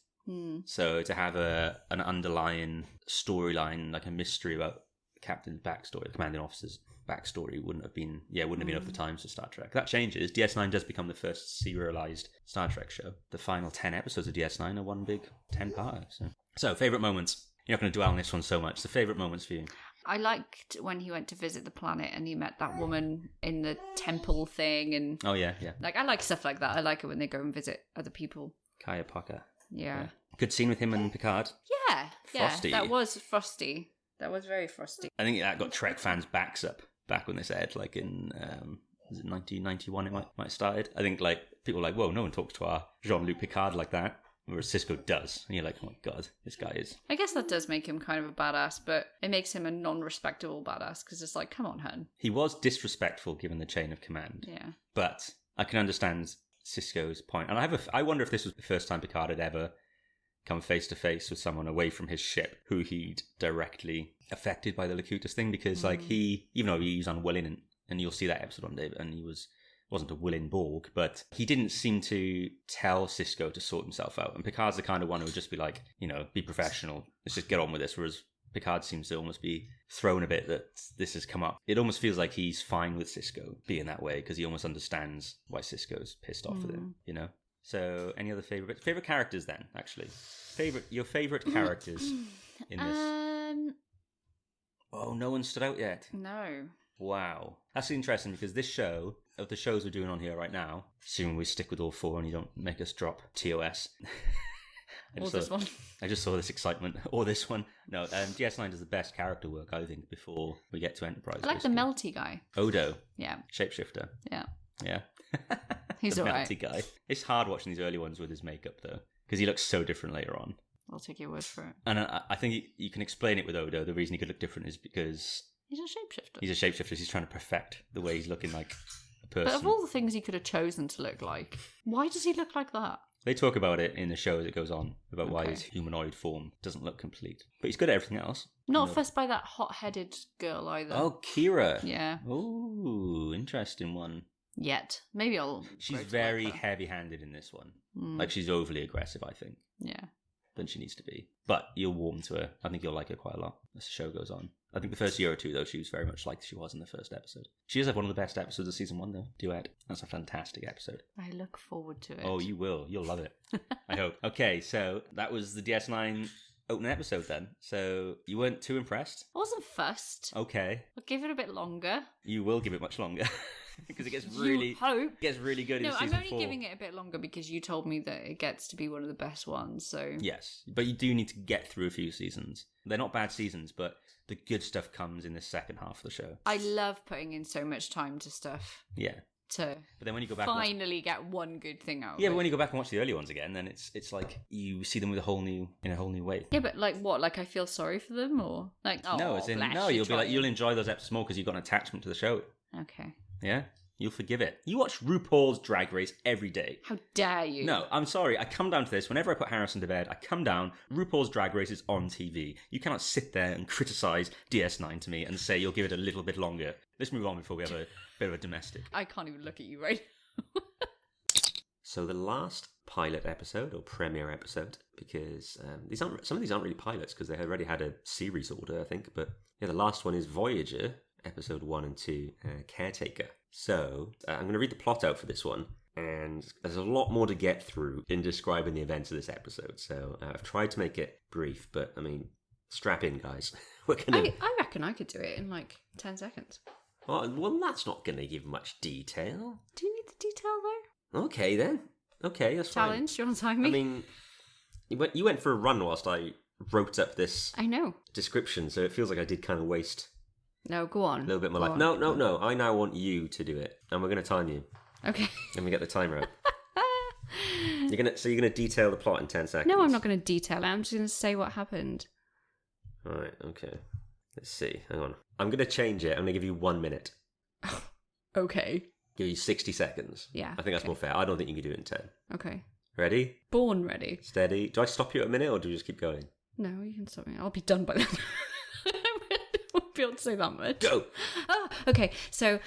So to have an underlying storyline, a mystery about the captain's backstory, the commanding officer's backstory, wouldn't have been enough for times for Star Trek. That changes. DS9 does become the first serialized Star Trek show. The final 10 episodes of DS9 are one big 10-parter. So favourite moments. You're not going to dwell on this one so much. The favourite moments for you? I liked when he went to visit the planet and he met that woman in the temple thing. And oh, yeah. I like stuff like that. I like it when they go and visit other people. Kaya Pucker. Yeah. Good scene with him and Picard. Yeah. Frosty. That was frosty. That was very frosty. I think that got Trek fans' backs up back when they said, in... was it 1991 it might have started? I think people were whoa, no one talks to our Jean-Luc Picard like that. Whereas Sisko does. And you're like, oh my god, this guy is... I guess that does make him kind of a badass, but it makes him a non-respectable badass, because it's come on, hun. He was disrespectful given the chain of command. Yeah. But I can understand Sisko's point. And I wonder if this was the first time Picard had ever come face to face with someone away from his ship who he'd directly affected by the Locutus thing, because he, even though he was unwilling, and you'll see that episode on David, and he wasn't a willing Borg, but he didn't seem to tell Sisko to sort himself out. And Picard's the kind of one who would just be like, be professional. Let's just get on with this. Whereas Picard seems to almost be thrown a bit that this has come up. It almost feels like he's fine with Sisko being that way, because he almost understands why Sisko's pissed off with him, So any other favorite characters then, actually? Your favorite characters in this? Oh, no one stood out yet? No. Wow. That's interesting, because this show, of the shows we're doing on here right now, assuming we stick with all 4 and you don't make us drop TOS. This one. I just saw this excitement. Or this one. No, DS9 does the best character work, I think, before we get to Enterprise. I like the melty guy. Odo. Yeah. Shapeshifter. Yeah. Yeah. He's the alright. melty guy. It's hard watching these early ones with his makeup, though, because he looks so different later on. I'll take your word for it. And I think you can explain it with Odo. The reason he could look different is because... He's a shapeshifter. He's a shapeshifter. He's trying to perfect the way he's looking like a person. But of all the things he could have chosen to look like, why does he look like that? They talk about it in the show as it goes on, about why his humanoid form doesn't look complete. But he's good at everything else. Not fussed by that hot-headed girl either. Oh, Kira. Yeah. Ooh, interesting one. Yet. Maybe I'll... She's very heavy-handed in this one. She's overly aggressive, I think. Yeah. Than she needs to be. But you'll warm to her. I think you'll like her quite a lot as the show goes on. I think the first year or two, though, she was very much like she was in the first episode. She does have one of the best episodes of season 1, though. Duet. That's a fantastic episode. I look forward to it. Oh, you will. You'll love it. I hope. Okay, so that was the DS9 opening episode then. So you weren't too impressed? I wasn't fussed. Okay. I'll give it a bit longer. You will give it much longer. Because it gets really good in season 4. I'm only giving it a bit longer because you told me that it gets to be one of the best ones, so... Yes, but you do need to get through a few seasons. They're not bad seasons, but the good stuff comes in the second half of the show. I love putting in so much time to stuff. Yeah. But then when you go back get one good thing out of it. Yeah, but when you go back and watch the early ones again, then it's like you see them with in a whole new way. Yeah, but what? I feel sorry for them, or you'll enjoy those episodes more because you've got an attachment to the show. Okay. Yeah, you'll forgive it. You watch RuPaul's Drag Race every day. How dare you? No, I'm sorry. I come down to this. Whenever I put Harrison to bed, I come down. RuPaul's Drag Race is on TV. You cannot sit there and criticise DS9 to me and say you'll give it a little bit longer. Let's move on before we have a bit of a domestic. I can't even look at you right now. So the last pilot episode, or premiere episode, because some of these aren't really pilots because they already had a series order, I think. But yeah, the last one is Voyager, episode 1 and 2, Caretaker. So I'm going to read the plot out for this one, and there's a lot more to get through in describing the events of this episode. So I've tried to make it brief, but I mean, strap in, guys. I reckon I could do it in 10 seconds. Well, that's not going to give much detail. Do you need the detail though? Okay, then. Okay, that's fine. Challenge? Do you want to time me? I mean, you went for a run whilst I wrote up this I know. description, so it feels like I did kind of waste No, go on. a little bit of my Go life. on. No. I now want you to do it, and we're going to time you. Okay. Let me get the timer up. You're gonna detail the plot in 10 seconds. No, I'm not going to detail it. I'm just going to say what happened. All right. Okay. Let's see. Hang on. I'm going to change it. I'm going to give you 1 minute. Okay. Give you 60 seconds. Yeah. I think that's okay. more fair. I don't think you can do it in 10. Okay. Ready? Born ready. Steady. Do I stop you at a minute or do you just keep going? No, you can stop me. I'll be done by then. I won't be able to say that much. Go! Okay, so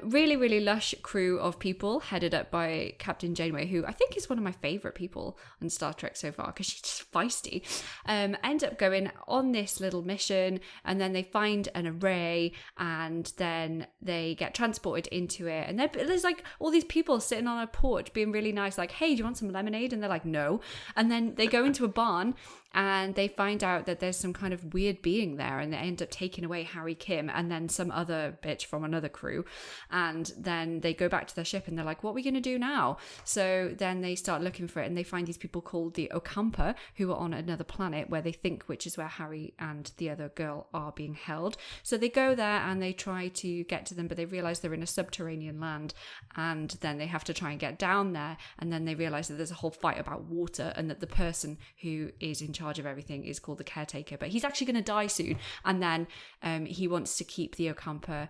really, really lush crew of people headed up by Captain Janeway, who I think is one of my favourite people on Star Trek so far because she's just feisty, end up going on this little mission, and then they find an array, and then they get transported into it, and there's like all these people sitting on a porch being really nice, like, hey, do you want some lemonade? And they're like, no. And then they go into a barn and they find out that there's some kind of weird being there, and they end up taking away Harry Kim and then some other bitch from another crew, and then they go back to their ship and they're like, what are we going to do now? So then they start looking for it, and they find these people called the Ocampa, who are on another planet where they think, which is where Harry and the other girl are being held. So they go there and they try to get to them, but they realize they're in a subterranean land, and then they have to try and get down there, and then they realize that there's a whole fight about water, and that the person who is in charge of everything is called the caretaker, but he's actually going to die soon, and then he wants to keep the Ocampa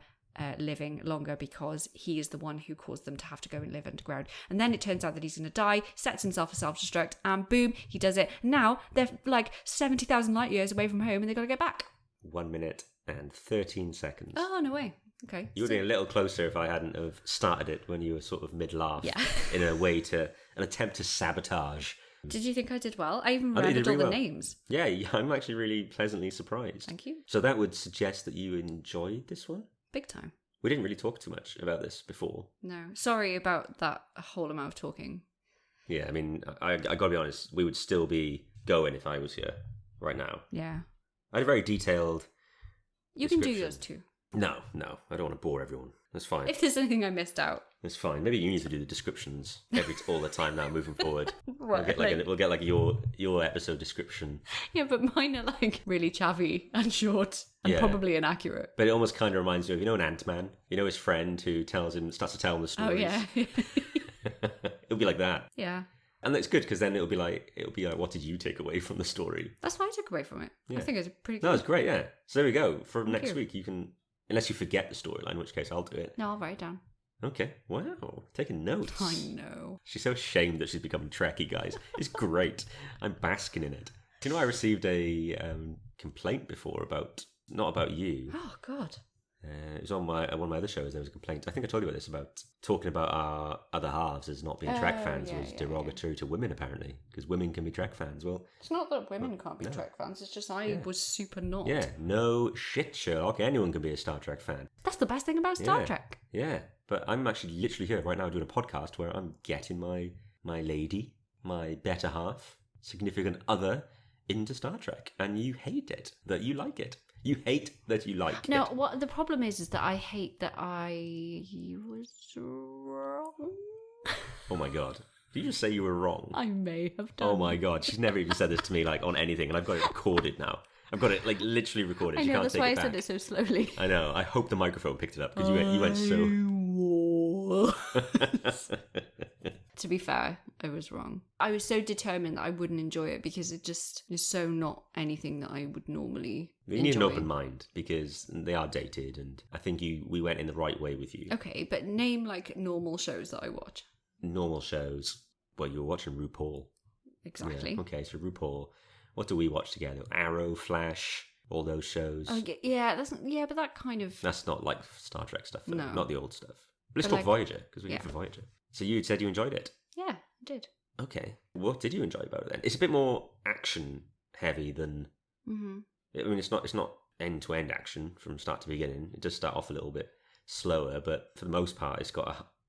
living longer because he is the one who caused them to have to go and live underground. And then it turns out that he's going to die, sets himself a self-destruct, and boom, he does it. Now they're like 70,000 light years away from home, and they've got to get back. 1 minute and 13 seconds. Oh, no way. Okay. You would have been a little closer if I hadn't have started it when you were sort of mid-laugh. Yeah. In a way to, an attempt to sabotage. Did you think I did well? I even I think you remembered did all the really well. names. Yeah, I'm actually really pleasantly surprised. Thank you. So that would suggest that you enjoyed this one? Big time. We didn't really talk too much about this before. No. Sorry about that whole amount of talking. Yeah, I mean, I gotta be honest, we would still be going if I was here right now. Yeah. I had a very detailed You can do description. yours too. No, I don't want to bore everyone. That's fine. If there's anything I missed out. That's fine. Maybe you need to do the descriptions all the time now, moving forward. Right, We'll get like your episode description. Yeah, but mine are like really chavvy and short and Yeah. probably inaccurate. But it almost kind of reminds me of, an Ant-Man? His friend who starts to tell him the Oh stories. yeah. It'll be like that. Yeah. And that's good because then it'll be like, what did you take away from the story? That's what I took away from it. Yeah. I think it's pretty No, good. it's great, yeah. So there we go. For next you. week, you can, unless you forget the storyline, in which case I'll do it. No, I'll write it down. Okay. Wow. Taking notes. I know. She's so ashamed that she's becoming Trekkie, guys. It's great. I'm basking in it. Do you know I received a complaint before not about you. Oh God. It was on one of my other shows. There was a complaint. I think I told you about this, about talking about our other halves as not being Trek fans was derogatory to women, apparently, because women can be Trek fans. Well, It's not that women can't be Trek fans. It's just I was super not. yeah, no shit, Sherlock. Anyone can be a Star Trek fan. That's the best thing about Star Yeah. Trek. Yeah, but I'm actually literally here right now doing a podcast where I'm getting my lady, my better half, significant other into Star Trek, and you hate it, that you like it. You hate that you like No, it. what the problem is that I hate that I was wrong. Oh my god. Did you just say you were wrong? I may have done. Oh my god, she's never even said this to me like on anything, and I've got it recorded now. I've got it like literally recorded. I She know, can't that's take why it I said back. it so slowly. I know. I hope the microphone picked it up because you went so. To be fair, I was wrong. I was so determined that I wouldn't enjoy it because it just is so not anything that I would normally You need an enjoy. open mind because they are dated, and I think we went in the right way with you. Okay, but name like normal shows that I watch. Normal shows. Well, you were watching RuPaul. Exactly. Yeah. Okay, so RuPaul. What do we watch together? Arrow, Flash, all those shows. Oh, yeah, but that kind of. That's not like Star Trek stuff, though. No. Not the old stuff. But let's But talk like- Voyager, because we're here yeah. for Voyager. So you said you enjoyed it. Yeah, I did. Okay. What did you enjoy about it then? It's a bit more action heavy than. Mm-hmm. I mean, it's not end to end action from start to beginning. It does start off a little bit slower, but for the most part,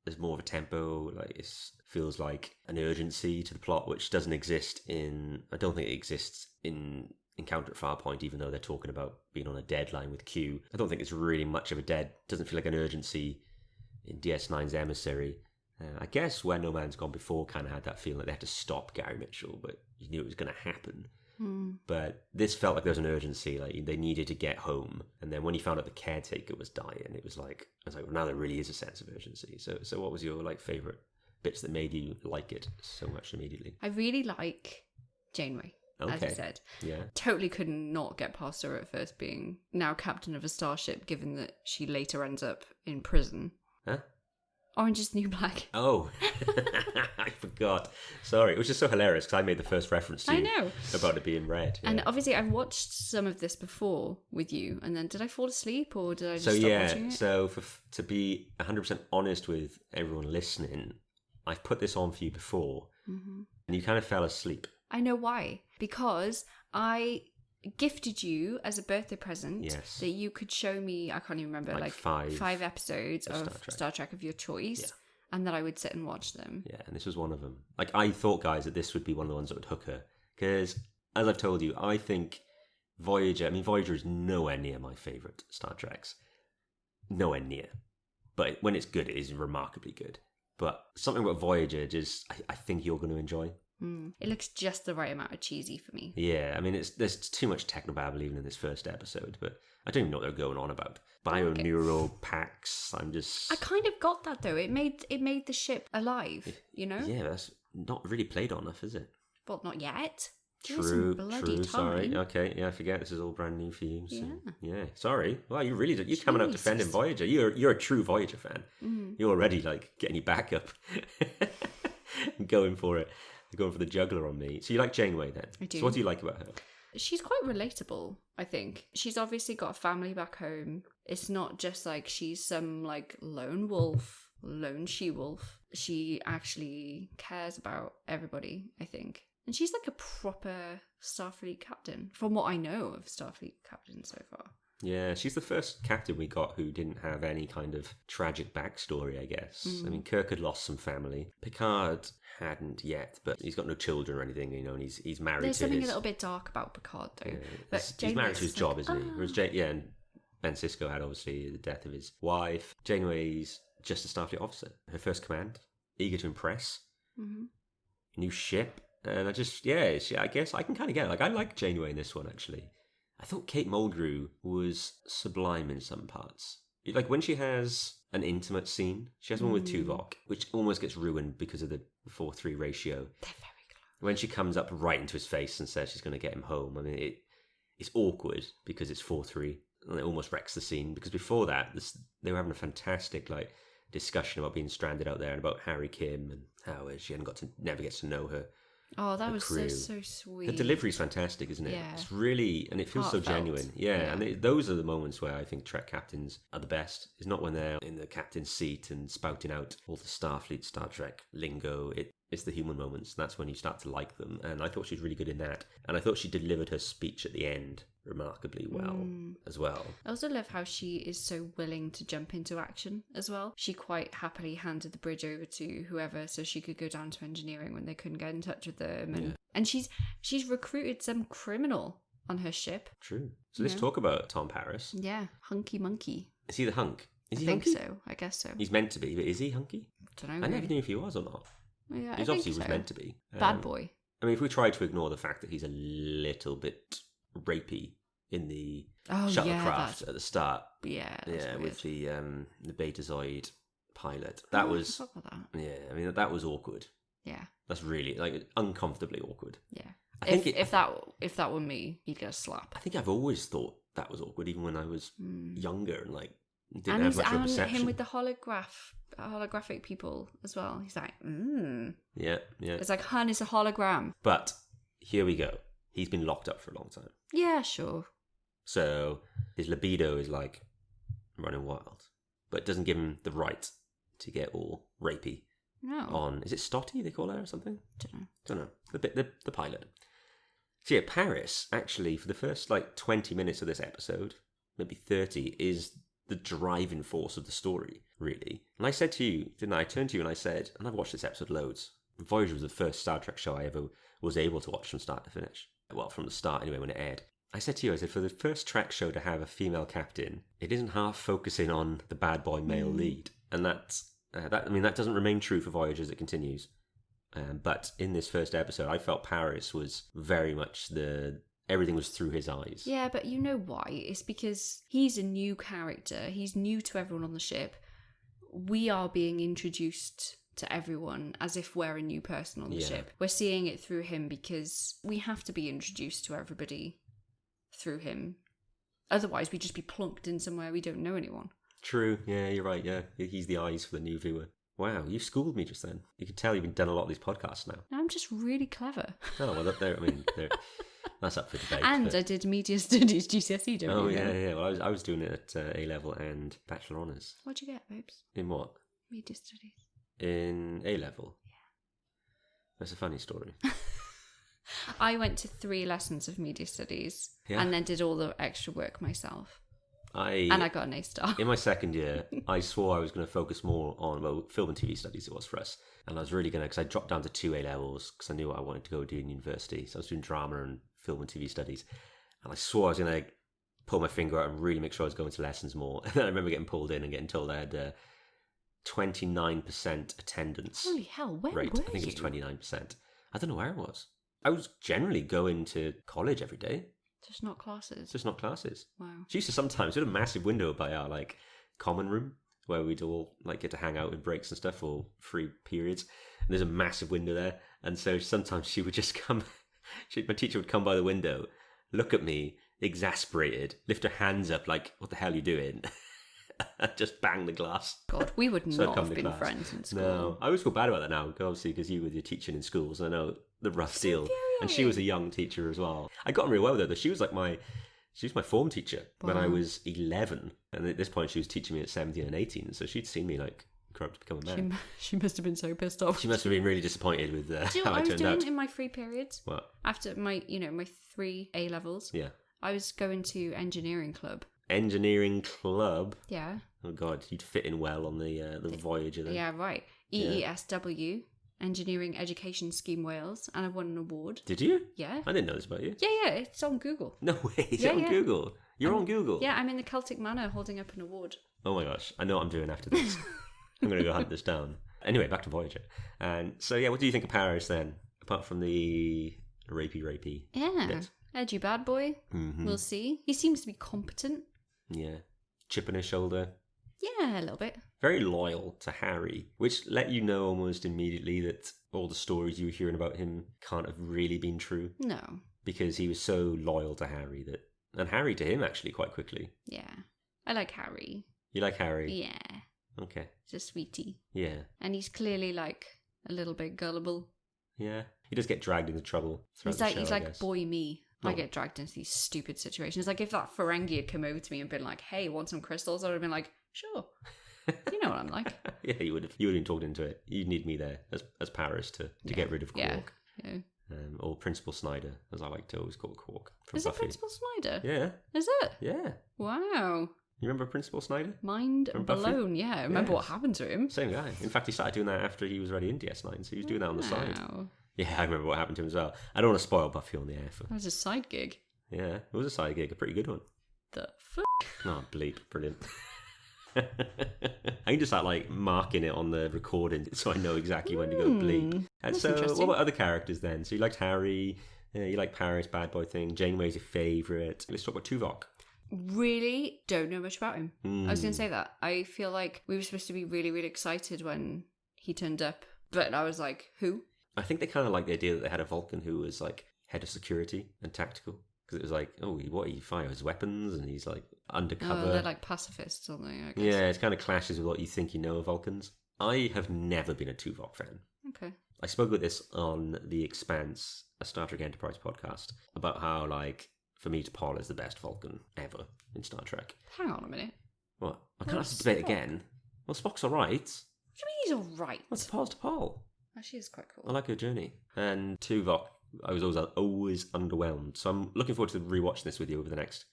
there's more of a tempo. Like it feels like an urgency to the plot, which doesn't exist in. I don't think it exists in Encounter at Farpoint, even though they're talking about being on a deadline with Q. I don't think it's really much of a doesn't feel like an urgency in DS9's Emissary. I guess Where No Man's Gone before kind of had that feeling that they had to stop Gary Mitchell, but you knew it was going to happen. But this felt like there was an urgency, like they needed to get home. And then when he found out the caretaker was dying, it was like, well, now there really is a sense of urgency. So what was your like favourite bits that made you like it so much immediately? I really like Janeway, as I said. Yeah. Totally could not get past her at first being now captain of a starship, given that she later ends up in prison. Huh? Orange is the New Black. Oh, I forgot. Sorry, it was just so hilarious because I made the first reference to I you know. about it being red. And obviously I've watched some of this before with you, and then did I fall asleep or did I just so stop yeah, watching it? so to be 100% honest with everyone listening, I've put this on for you before, and you kind of fell asleep. I know why. Because I gifted you as a birthday present that you could show me, I can't even remember, like five episodes of Star Trek of your choice, and that I would sit and watch them. Yeah, and this was one of them. Like, I thought, guys, that this would be one of the ones that would hook her. Because, as I've told you, I think Voyager is nowhere near my favourite Star Treks. Nowhere near. But when it's good, it is remarkably good. But something about Voyager, I think you're going to enjoy. It looks just the right amount of cheesy for me. Yeah, I mean, there's too much technobabble even in this first episode, but I don't even know what they're going on about. Bioneural packs, I kind of got that though. It made the ship alive, you know? Yeah, that's not really played on enough, is it? Well, not yet. True. Sorry. Okay, yeah, I forget this is all brand new for you. So, yeah. Sorry. Well, you're coming out defending Voyager. You're a true Voyager fan. You're already like getting your back up, going for it. You're going for the juggler on me. So you like Janeway then? I do. So what do you like about her? She's quite relatable, I think. She's obviously got a family back home. It's not just like she's some like lone she-wolf. She actually cares about everybody, I think. And she's like a proper Starfleet captain, from what I know of Starfleet captains so far. Yeah, she's the first captain we got who didn't have any kind of tragic backstory, I guess. I mean, Kirk had lost some family. Picard hadn't yet, but he's got no children or anything, you know, and he's married There's to something a little bit dark about Picard, though. Yeah, but he's married to his job, isn't he? Whereas and Ben Sisko had, obviously, the death of his wife. Janeway's just a Starfleet officer. Her first command, eager to impress. New ship. And I guess I can kind of get it. Like, I like Janeway in this one, actually. I thought Kate Mulgrew was sublime in some parts. Like, when she has an intimate scene, she has one with Tuvok, which almost gets ruined because of the 4:3 ratio. They're very close. When she comes up right into his face and says she's going to get him home, I mean, it's awkward because it's 4:3, and it almost wrecks the scene. Because before that, they were having a fantastic, like, discussion about being stranded out there and about Harry Kim and how she never gets to know her. Oh, that was so sweet. The delivery's fantastic, isn't it? Yeah. It's really, and it feels so genuine. Yeah. And those are the moments where I think Trek captains are the best. It's not when they're in the captain's seat and spouting out all the Starfleet, Star Trek lingo. It's the human moments. That's when you start to like them. And I thought she was really good in that. And I thought she delivered her speech at the end remarkably well as well. I also love how she is so willing to jump into action as well. She quite happily handed the bridge over to whoever so she could go down to engineering when they couldn't get in touch with them. And she's recruited some criminal on her ship. True. So let's talk about Tom Paris. Yeah, hunky monkey. Is he the hunk? Is he I think hunky? so. I guess so. He's meant to be, but is he hunky? Don't know. I never knew if he was or not. Yeah, He obviously was meant to be. Bad boy. I mean, if we try to ignore the fact that he's a little bit rapey in the shuttlecraft at the start. Yeah, with the Betazoid pilot. That was... I forgot about that. Yeah, I mean, that was awkward. Yeah. That's really, like, uncomfortably awkward. Yeah. I think if that were me, he'd get a slap. I think I've always thought that was awkward, even when I was younger and, like, didn't and have much of a perception. him with the holographic people as well. He's like, Yeah. It's like, hun, it's a hologram. But here we go. He's been locked up for a long time. Yeah, sure. So his libido is like running wild, but it doesn't give him the right to get all rapey. No. On, is it Stotty they call her or something? Don't know. The pilot. So yeah, Paris actually for the first like 20 minutes of this episode, maybe 30, is the driving force of the story, really. And I said to you, didn't I? I turned to you and I said, and I've watched this episode loads. Voyager was the first Star Trek show I ever was able to watch from start to finish. Well, from the start anyway, when it aired. I said to you, for the first Trek show to have a female captain, it isn't half focusing on the bad boy male lead. And that's That doesn't remain true for Voyager as it continues. But in this first episode, I felt Paris was very much everything was through his eyes. Yeah, but you know why? It's because he's a new character. He's new to everyone on the ship. We are being introduced to everyone as if we're a new person on the ship. We're seeing it through him because we have to be introduced to everybody through him. Otherwise, we'd just be plunked in somewhere we don't know anyone. True. Yeah, you're right. Yeah, he's the eyes for the new viewer. Wow, you schooled me just then. You can tell you've been done a lot of these podcasts now. I'm just really clever. Oh, well, that's up for debate. And but... I did media studies GCSE, don't you? Oh, yeah. Well, I was doing it at A-level and Bachelor Honours. What'd you get, babes? In what? Media studies. In A-level? Yeah. That's a funny story. I went to 3 lessons of media studies and then did all the extra work myself. And I got an A-star. In my second year, I swore I was going to focus more on, film and TV studies it was for us. And I was really going to, because I dropped down to 2 A-levels because I knew what I wanted to go do in university. So I was doing drama and film and TV studies. And I swore I was going to pull my finger out and really make sure I was going to lessons more. And then I remember getting pulled in and getting told I had 29% attendance. Holy hell, where rate. were I think you? it was 29%. I don't know where it was. I was generally going to college every day. Just not classes. Just not classes. Wow. She used to sometimes, we had a massive window by our common room where we'd all get to hang out in breaks and stuff for free periods. And there's a massive window there. And so sometimes she would just come, my teacher would come by the window, look at me, exasperated, lift her hands up like, what the hell are you doing? And just bang the glass. God, we would So I'd not come have to been class. friends in school. No, I always feel bad about that now, obviously, because you with your teaching in schools, I know the rough deal. And she was a young teacher as well. I got on real well with her, though. She was my form teacher when I was 11. And at this point, she was teaching me at 17 and 18. So she'd seen me, grow up to become a man. She must have been so pissed off. She must have been really disappointed with Do you know how what I I was turned doing out. in my free periods? What? After my 3 A-levels, Yeah. I was going to engineering club. Engineering club? Yeah. Oh, God. You'd fit in well on the Voyager then. Yeah, right. EESW, Engineering Education Scheme Wales, and I won an award. Did you? Yeah. I didn't know this about you. Yeah, it's on Google. No way. Is Yeah, it on yeah. Google? You're on Google? Yeah, I'm in the Celtic Manor holding up an award. Oh my gosh, I know what I'm doing after this. I'm going to go hunt this down. Anyway, back to Voyager. And so, yeah, what do you think of Paris then? Apart from the rapey Yeah. bit. Edgy bad boy. Mm-hmm. We'll see. He seems to be competent. Yeah. Chip on his shoulder. Yeah, a little bit. Very loyal to Harry, which let you know almost immediately that all the stories you were hearing about him can't have really been true. No. Because he was so loyal to Harry and Harry to him actually quite quickly. Yeah. I like Harry. You like Harry? Yeah. Okay. He's a sweetie. Yeah. And he's clearly a little bit gullible. Yeah. He does get dragged into trouble throughout He's the like show, he's I like guess. boy me. Oh. I get dragged into these stupid situations. Like if that Ferengi had come over to me and been like, "Hey, want some crystals?" I would have been like, "Sure." You know what I'm like. Yeah, you would have been talked into it. You'd need me there as Paris to get rid of Quark. Yeah. Or Principal Snyder, as I like to always call Quark. From Is it Buffy. Principal Snyder? Yeah. Is it? Yeah. Wow. You remember Principal Snyder? Mind From Buffy? blown. Yeah. I remember what Yes. happened to him. Same guy. In fact, he started doing that after he was already in DS9, so he was doing that on the side. Wow. Yeah, I remember what happened to him as well. I don't want to spoil Buffy on the air. That was a side gig. Yeah, it was a side gig, a pretty good one. The fuck? Oh, bleep. Brilliant. I can just start marking it on the recording so I know exactly when to go bleep. And that's so, what interesting. about other characters then? So you liked Harry, you like Paris, bad boy thing, Janeway's your favourite. Let's talk about Tuvok. Really don't know much about him. I was going to say that. I feel like we were supposed to be really, really excited when he turned up. But I was like, who? I think they kind of like the idea that they had a Vulcan who was head of security and tactical. Because it was he fires weapons and he's undercover. Oh, they're like pacifists, aren't they? I guess. Yeah, it kind of clashes with what you think you know of Vulcans. I have never been a Tuvok fan. Okay. I spoke about this on The Expanse, a Star Trek Enterprise podcast, about how, for me, T'Pol is the best Vulcan ever in Star Trek. Hang on a minute. What? I can't have What's to debate Spock? again. Well, Spock's alright. What do you mean he's alright? Well, T'Pol's T'Pol. Actually, it's quite cool. I like her journey. And Tuvok, I was always underwhelmed. So I'm looking forward to rewatching this with you over the next...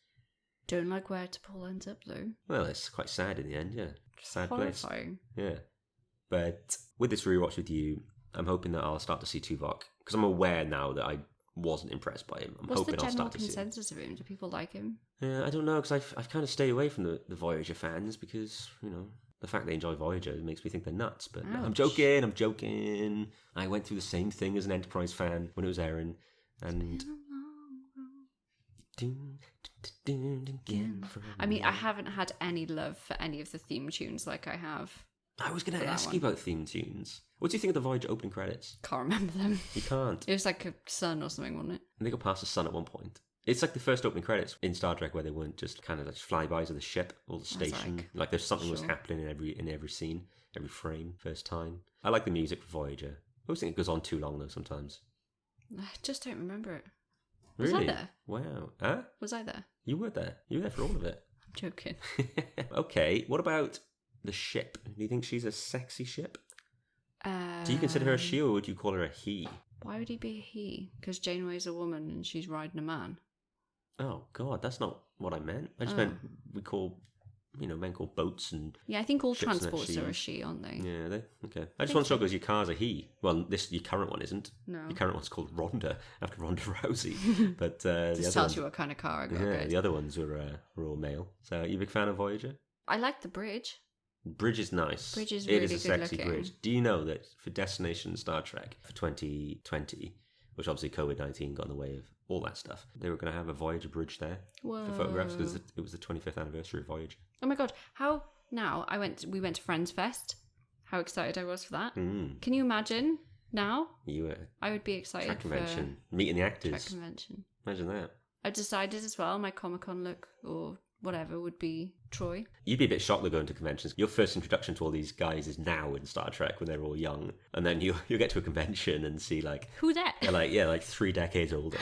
Don't like where T'Pol ends up, though. Well, it's quite sad in the end, yeah. Sad place. Horrifying. Yeah. But with this rewatch with you, I'm hoping that I'll start to see Tuvok. Because I'm aware now that I wasn't impressed by him. I'm What's hoping the I'll general start to see him. consensus of him? Do people like him? I don't know, because I've kind of stayed away from the Voyager fans because, The fact they enjoy Voyager makes me think they're nuts. But Ouch. I'm joking. I went through the same thing as an Enterprise fan when it was airing. And... I mean, I haven't had any love for any of the theme tunes like I have. I was going for to that ask one. you about theme tunes. What do you think of the Voyager opening credits? Can't remember them. You can't. It was like a sun or something, wasn't it? And they go past the sun at one point. It's like the first opening credits in Star Trek where they weren't just kind of like flybys of the ship or the station. Like there's something was sure. happening in every scene, every frame, first time. I like the music for Voyager. I always think it goes on too long though sometimes. I just don't remember it. Was Really? I there? Wow. Huh? Was I there? You were there. You were there for all of it. I'm joking. Okay, what about the ship? Do you think she's a sexy ship? Do you consider her a she or would you call her a he? Why would he be a he? Because Janeway's a woman and she's riding a man. Oh, God, that's not what I meant. I just Oh. meant we call, men call boats and... Yeah, I think all Ships and transports are a she's. she, aren't they? Yeah, okay. I just want to know because your car's a he. Well, your current one isn't. No. Your current one's called Rhonda, after Ronda Rousey. But the Just other tells ones, you what kind of car I got. yeah, Good. the other ones were all male. So, are you a big fan of Voyager? I like the bridge. Bridge is nice. Bridge is It really is a good sexy looking. bridge. Do you know that for Destination Star Trek for 2020, which obviously COVID-19 got in the way of all that stuff, they were going to have a Voyager bridge there Whoa. for photographs because it was the 25th anniversary of Voyager. Oh my god! How now? We went to Friends Fest. How excited I was for that! Mm. Can you imagine now? You were I would be excited track for convention, meeting the track actors. convention. Imagine that. I decided as well my Comic-Con look or whatever would be Troy. You'd be a bit shocked though going to conventions. Your first introduction to all these guys is now in Star Trek when they're all young, and then you get to a convention and see like Who that? they're like 3 decades older.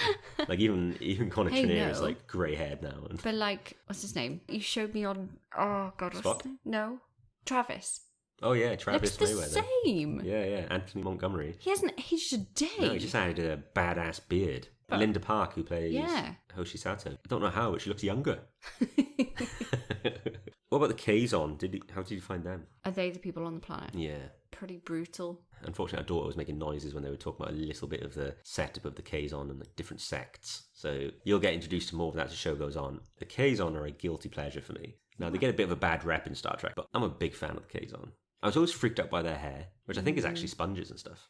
Like even Connor Hey, Trinneer is no. like grey haired now. And But like, what's his name? You showed me on. Oh god, what's Spock? his name? No, Travis. oh yeah, Travis Looks the Mayweather. same. Yeah, Anthony Montgomery. He hasn't aged a day. No, he just had a badass beard. But- Linda Park, who plays Yeah. Hoshi Sato. I don't know how, but she looks younger. What about the Kazon? How did you find them? Are they the people on the planet? Yeah. Pretty brutal. Unfortunately, our daughter was making noises when they were talking about a little bit of the setup of the Kazon and the different sects. So you'll get introduced to more of that as the show goes on. The Kazon are a guilty pleasure for me. Now, they get a bit of a bad rep in Star Trek, but I'm a big fan of the Kazon. I was always freaked out by their hair, which I think is actually sponges and stuff.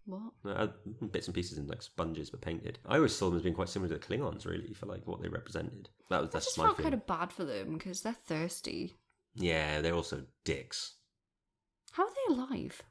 What? Bits and pieces in like sponges but painted. I always saw them as being quite similar to the Klingons, really, for like what they represented. I That's just my felt feeling. kind of bad for them because they're thirsty. Yeah, they're also dicks. How are they alive?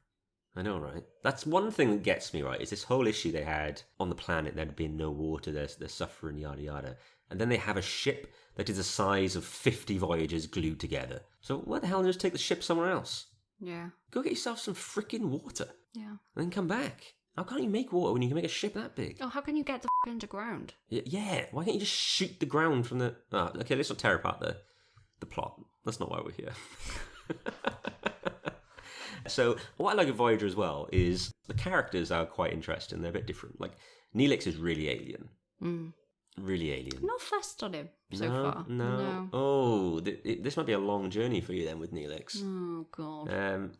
I know, right? That's one thing that gets me, right, is this whole issue they had on the planet, there'd been no water, they're suffering, yada yada. And then they have a ship that is the size of 50 Voyagers glued together. So why the hell not just take the ship somewhere else? Yeah. Go get yourself some freaking water, Yeah. and then come back. How can't you make water when you can make a ship that big? Oh, how can you get the underground? Yeah, why can't you just shoot the ground from the... Oh, okay, let's not tear apart the plot. That's not why we're here. So, what I like of Voyager as well is the characters are quite interesting. They're a bit different. Like, Neelix is really alien. Mm. Really alien. I'm not fussed on him so no, far. No. Oh, this might be a long journey for you then with Neelix. Oh, God.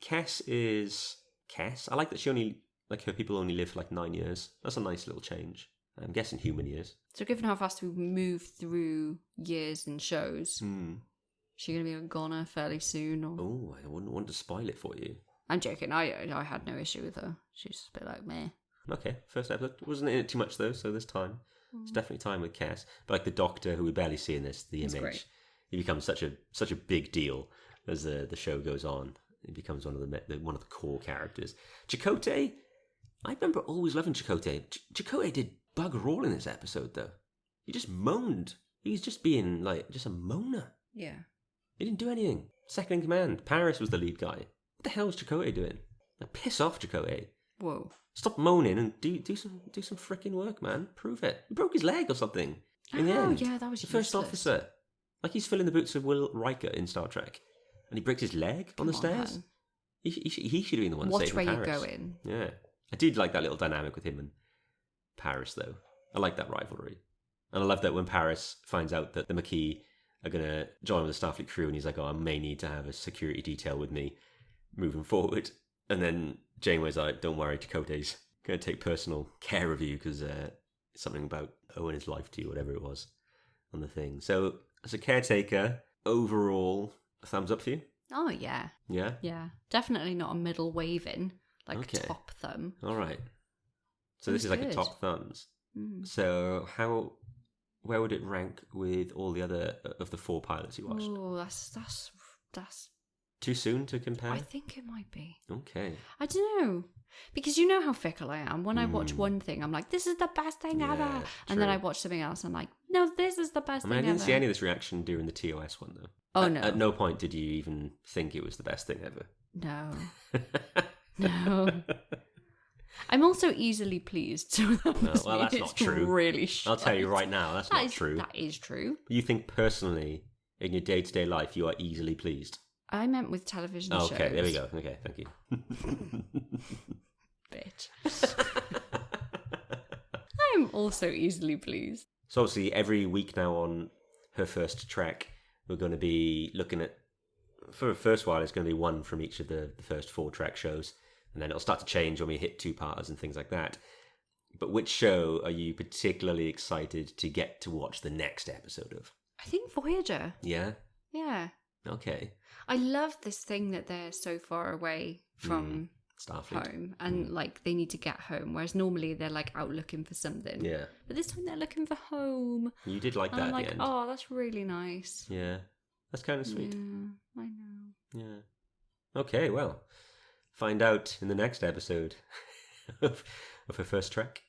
Kess is... Kess? I like that she only... Like, her people only live for like 9 years. That's a nice little change. I'm guessing human years. So given how fast we move through years and shows, Hmm. is she going to be a goner fairly soon? Or... Oh, I wouldn't want to spoil it for you. I'm joking. I had no issue with her. She's a bit like meh. Okay, first episode. Wasn't in it too much though, so there's time. It's definitely time with Cass. But like the Doctor, who we barely see in this, the He's image, great. he becomes such a big deal as the show goes on. He becomes one of the core characters. Chakotay, I remember always loving Chakotay. Chakotay did bugger all in this episode though. He just moaned. He's just being like just a moaner. Yeah. He didn't do anything. Second in command. Paris was the lead guy. What the hell was Chakotay doing? Like, piss off, Chakotay. Whoa. Stop moaning and do some freaking work, man. Prove it. He broke his leg or something. In the end. Yeah, that was the first useless. officer. Like he's filling the boots of Will Riker in Star Trek, and he breaks his leg on the Come on, stairs. man. He should have been the one Watch saving where Paris. you're going. Yeah, I did like that little dynamic with him and Paris, though. I like that rivalry, and I love that when Paris finds out that the Maquis are gonna join with the Starfleet crew, and he's like, "Oh, I may need to have a security detail with me moving forward." And then Janeway's like, "Don't worry, Chakotay's going to take personal care of you because something about owing his life to you, whatever it was on the thing." So as a caretaker, overall, a thumbs up for you? Oh, yeah. Yeah? Yeah. Definitely not a middle waving, like Okay. top thumb. All right. So It this was is like a good. top thumbs. Mm. So where would it rank with all the other of the 4 pilots you watched? Oh, that's. Too soon to compare? I think it might be. Okay. I don't know. Because you know how fickle I am. When I watch one thing, I'm like, this is the best thing Yeah, ever. And then true. I watch something else, and I'm like, no, this is the best I mean, I thing didn't ever. see any of this reaction during the TOS one, though. Oh, no. At no point did you even think it was the best thing ever. No. No. I'm also easily pleased. So that must well, mean that's not it's true. really I'll tell you shite. right now, that's not true. That is true. You think personally, in your day-to-day life, you are easily pleased? I meant with television shows. Okay, there we go. Okay, thank you. Bitch. I am also easily pleased. So obviously, every week now on Her First Trek, we're going to be looking at, for the first while, it's going to be one from each of the first 4 Trek shows, and then it'll start to change when we hit 2-parters and things like that. But which show are you particularly excited to get to watch the next episode of? I think Voyager. Yeah? Yeah. Okay. I love this thing that they're so far away from Starfleet. home and like they need to get home, whereas normally they're like out looking for something. Yeah. But this time they're looking for home. You did like And that I'm at like, the end. oh, that's really nice. Yeah. That's kind of sweet. Yeah, I know. Yeah. Okay, well, find out in the next episode of Her First Trek.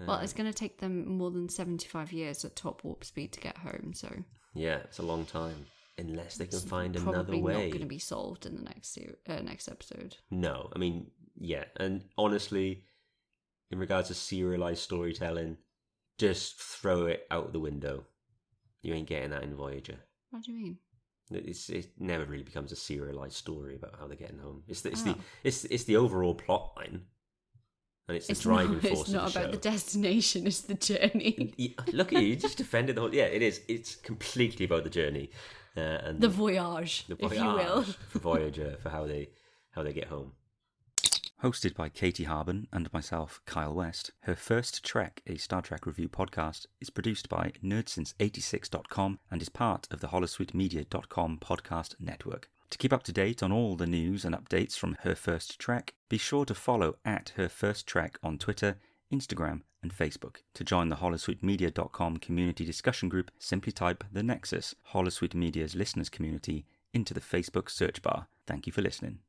Well, it's going to take them more than 75 years at top warp speed to get home, so Yeah, it's a long time. Unless they can it's find another probably way. not going to be solved in the next episode. No, I mean, yeah. And honestly, in regards to serialized storytelling, just throw it out the window. You ain't getting that in Voyager. What do you mean? It never really becomes a serialized story about how they're getting home. It's Oh. the overall plot line, and it's the driving force It's not of the about show. the destination, it's the journey. Yeah, look at you just defended the whole. Yeah, it is. It's completely about the journey, and The voyage, the if you will. for Voyager for how they get home. Hosted by Katie Harben and myself, Kyle West, Her First Trek, a Star Trek review podcast, is produced by nerdsince86.com and is part of the holosuitemedia.com podcast network. To keep up to date on all the news and updates from Her First Trek, be sure to follow at Her First Trek on Twitter, Instagram, and Facebook. To join the holosuitemedia.com community discussion group, simply type The Nexus, Holosuite Media's listeners community, into the Facebook search bar. Thank you for listening.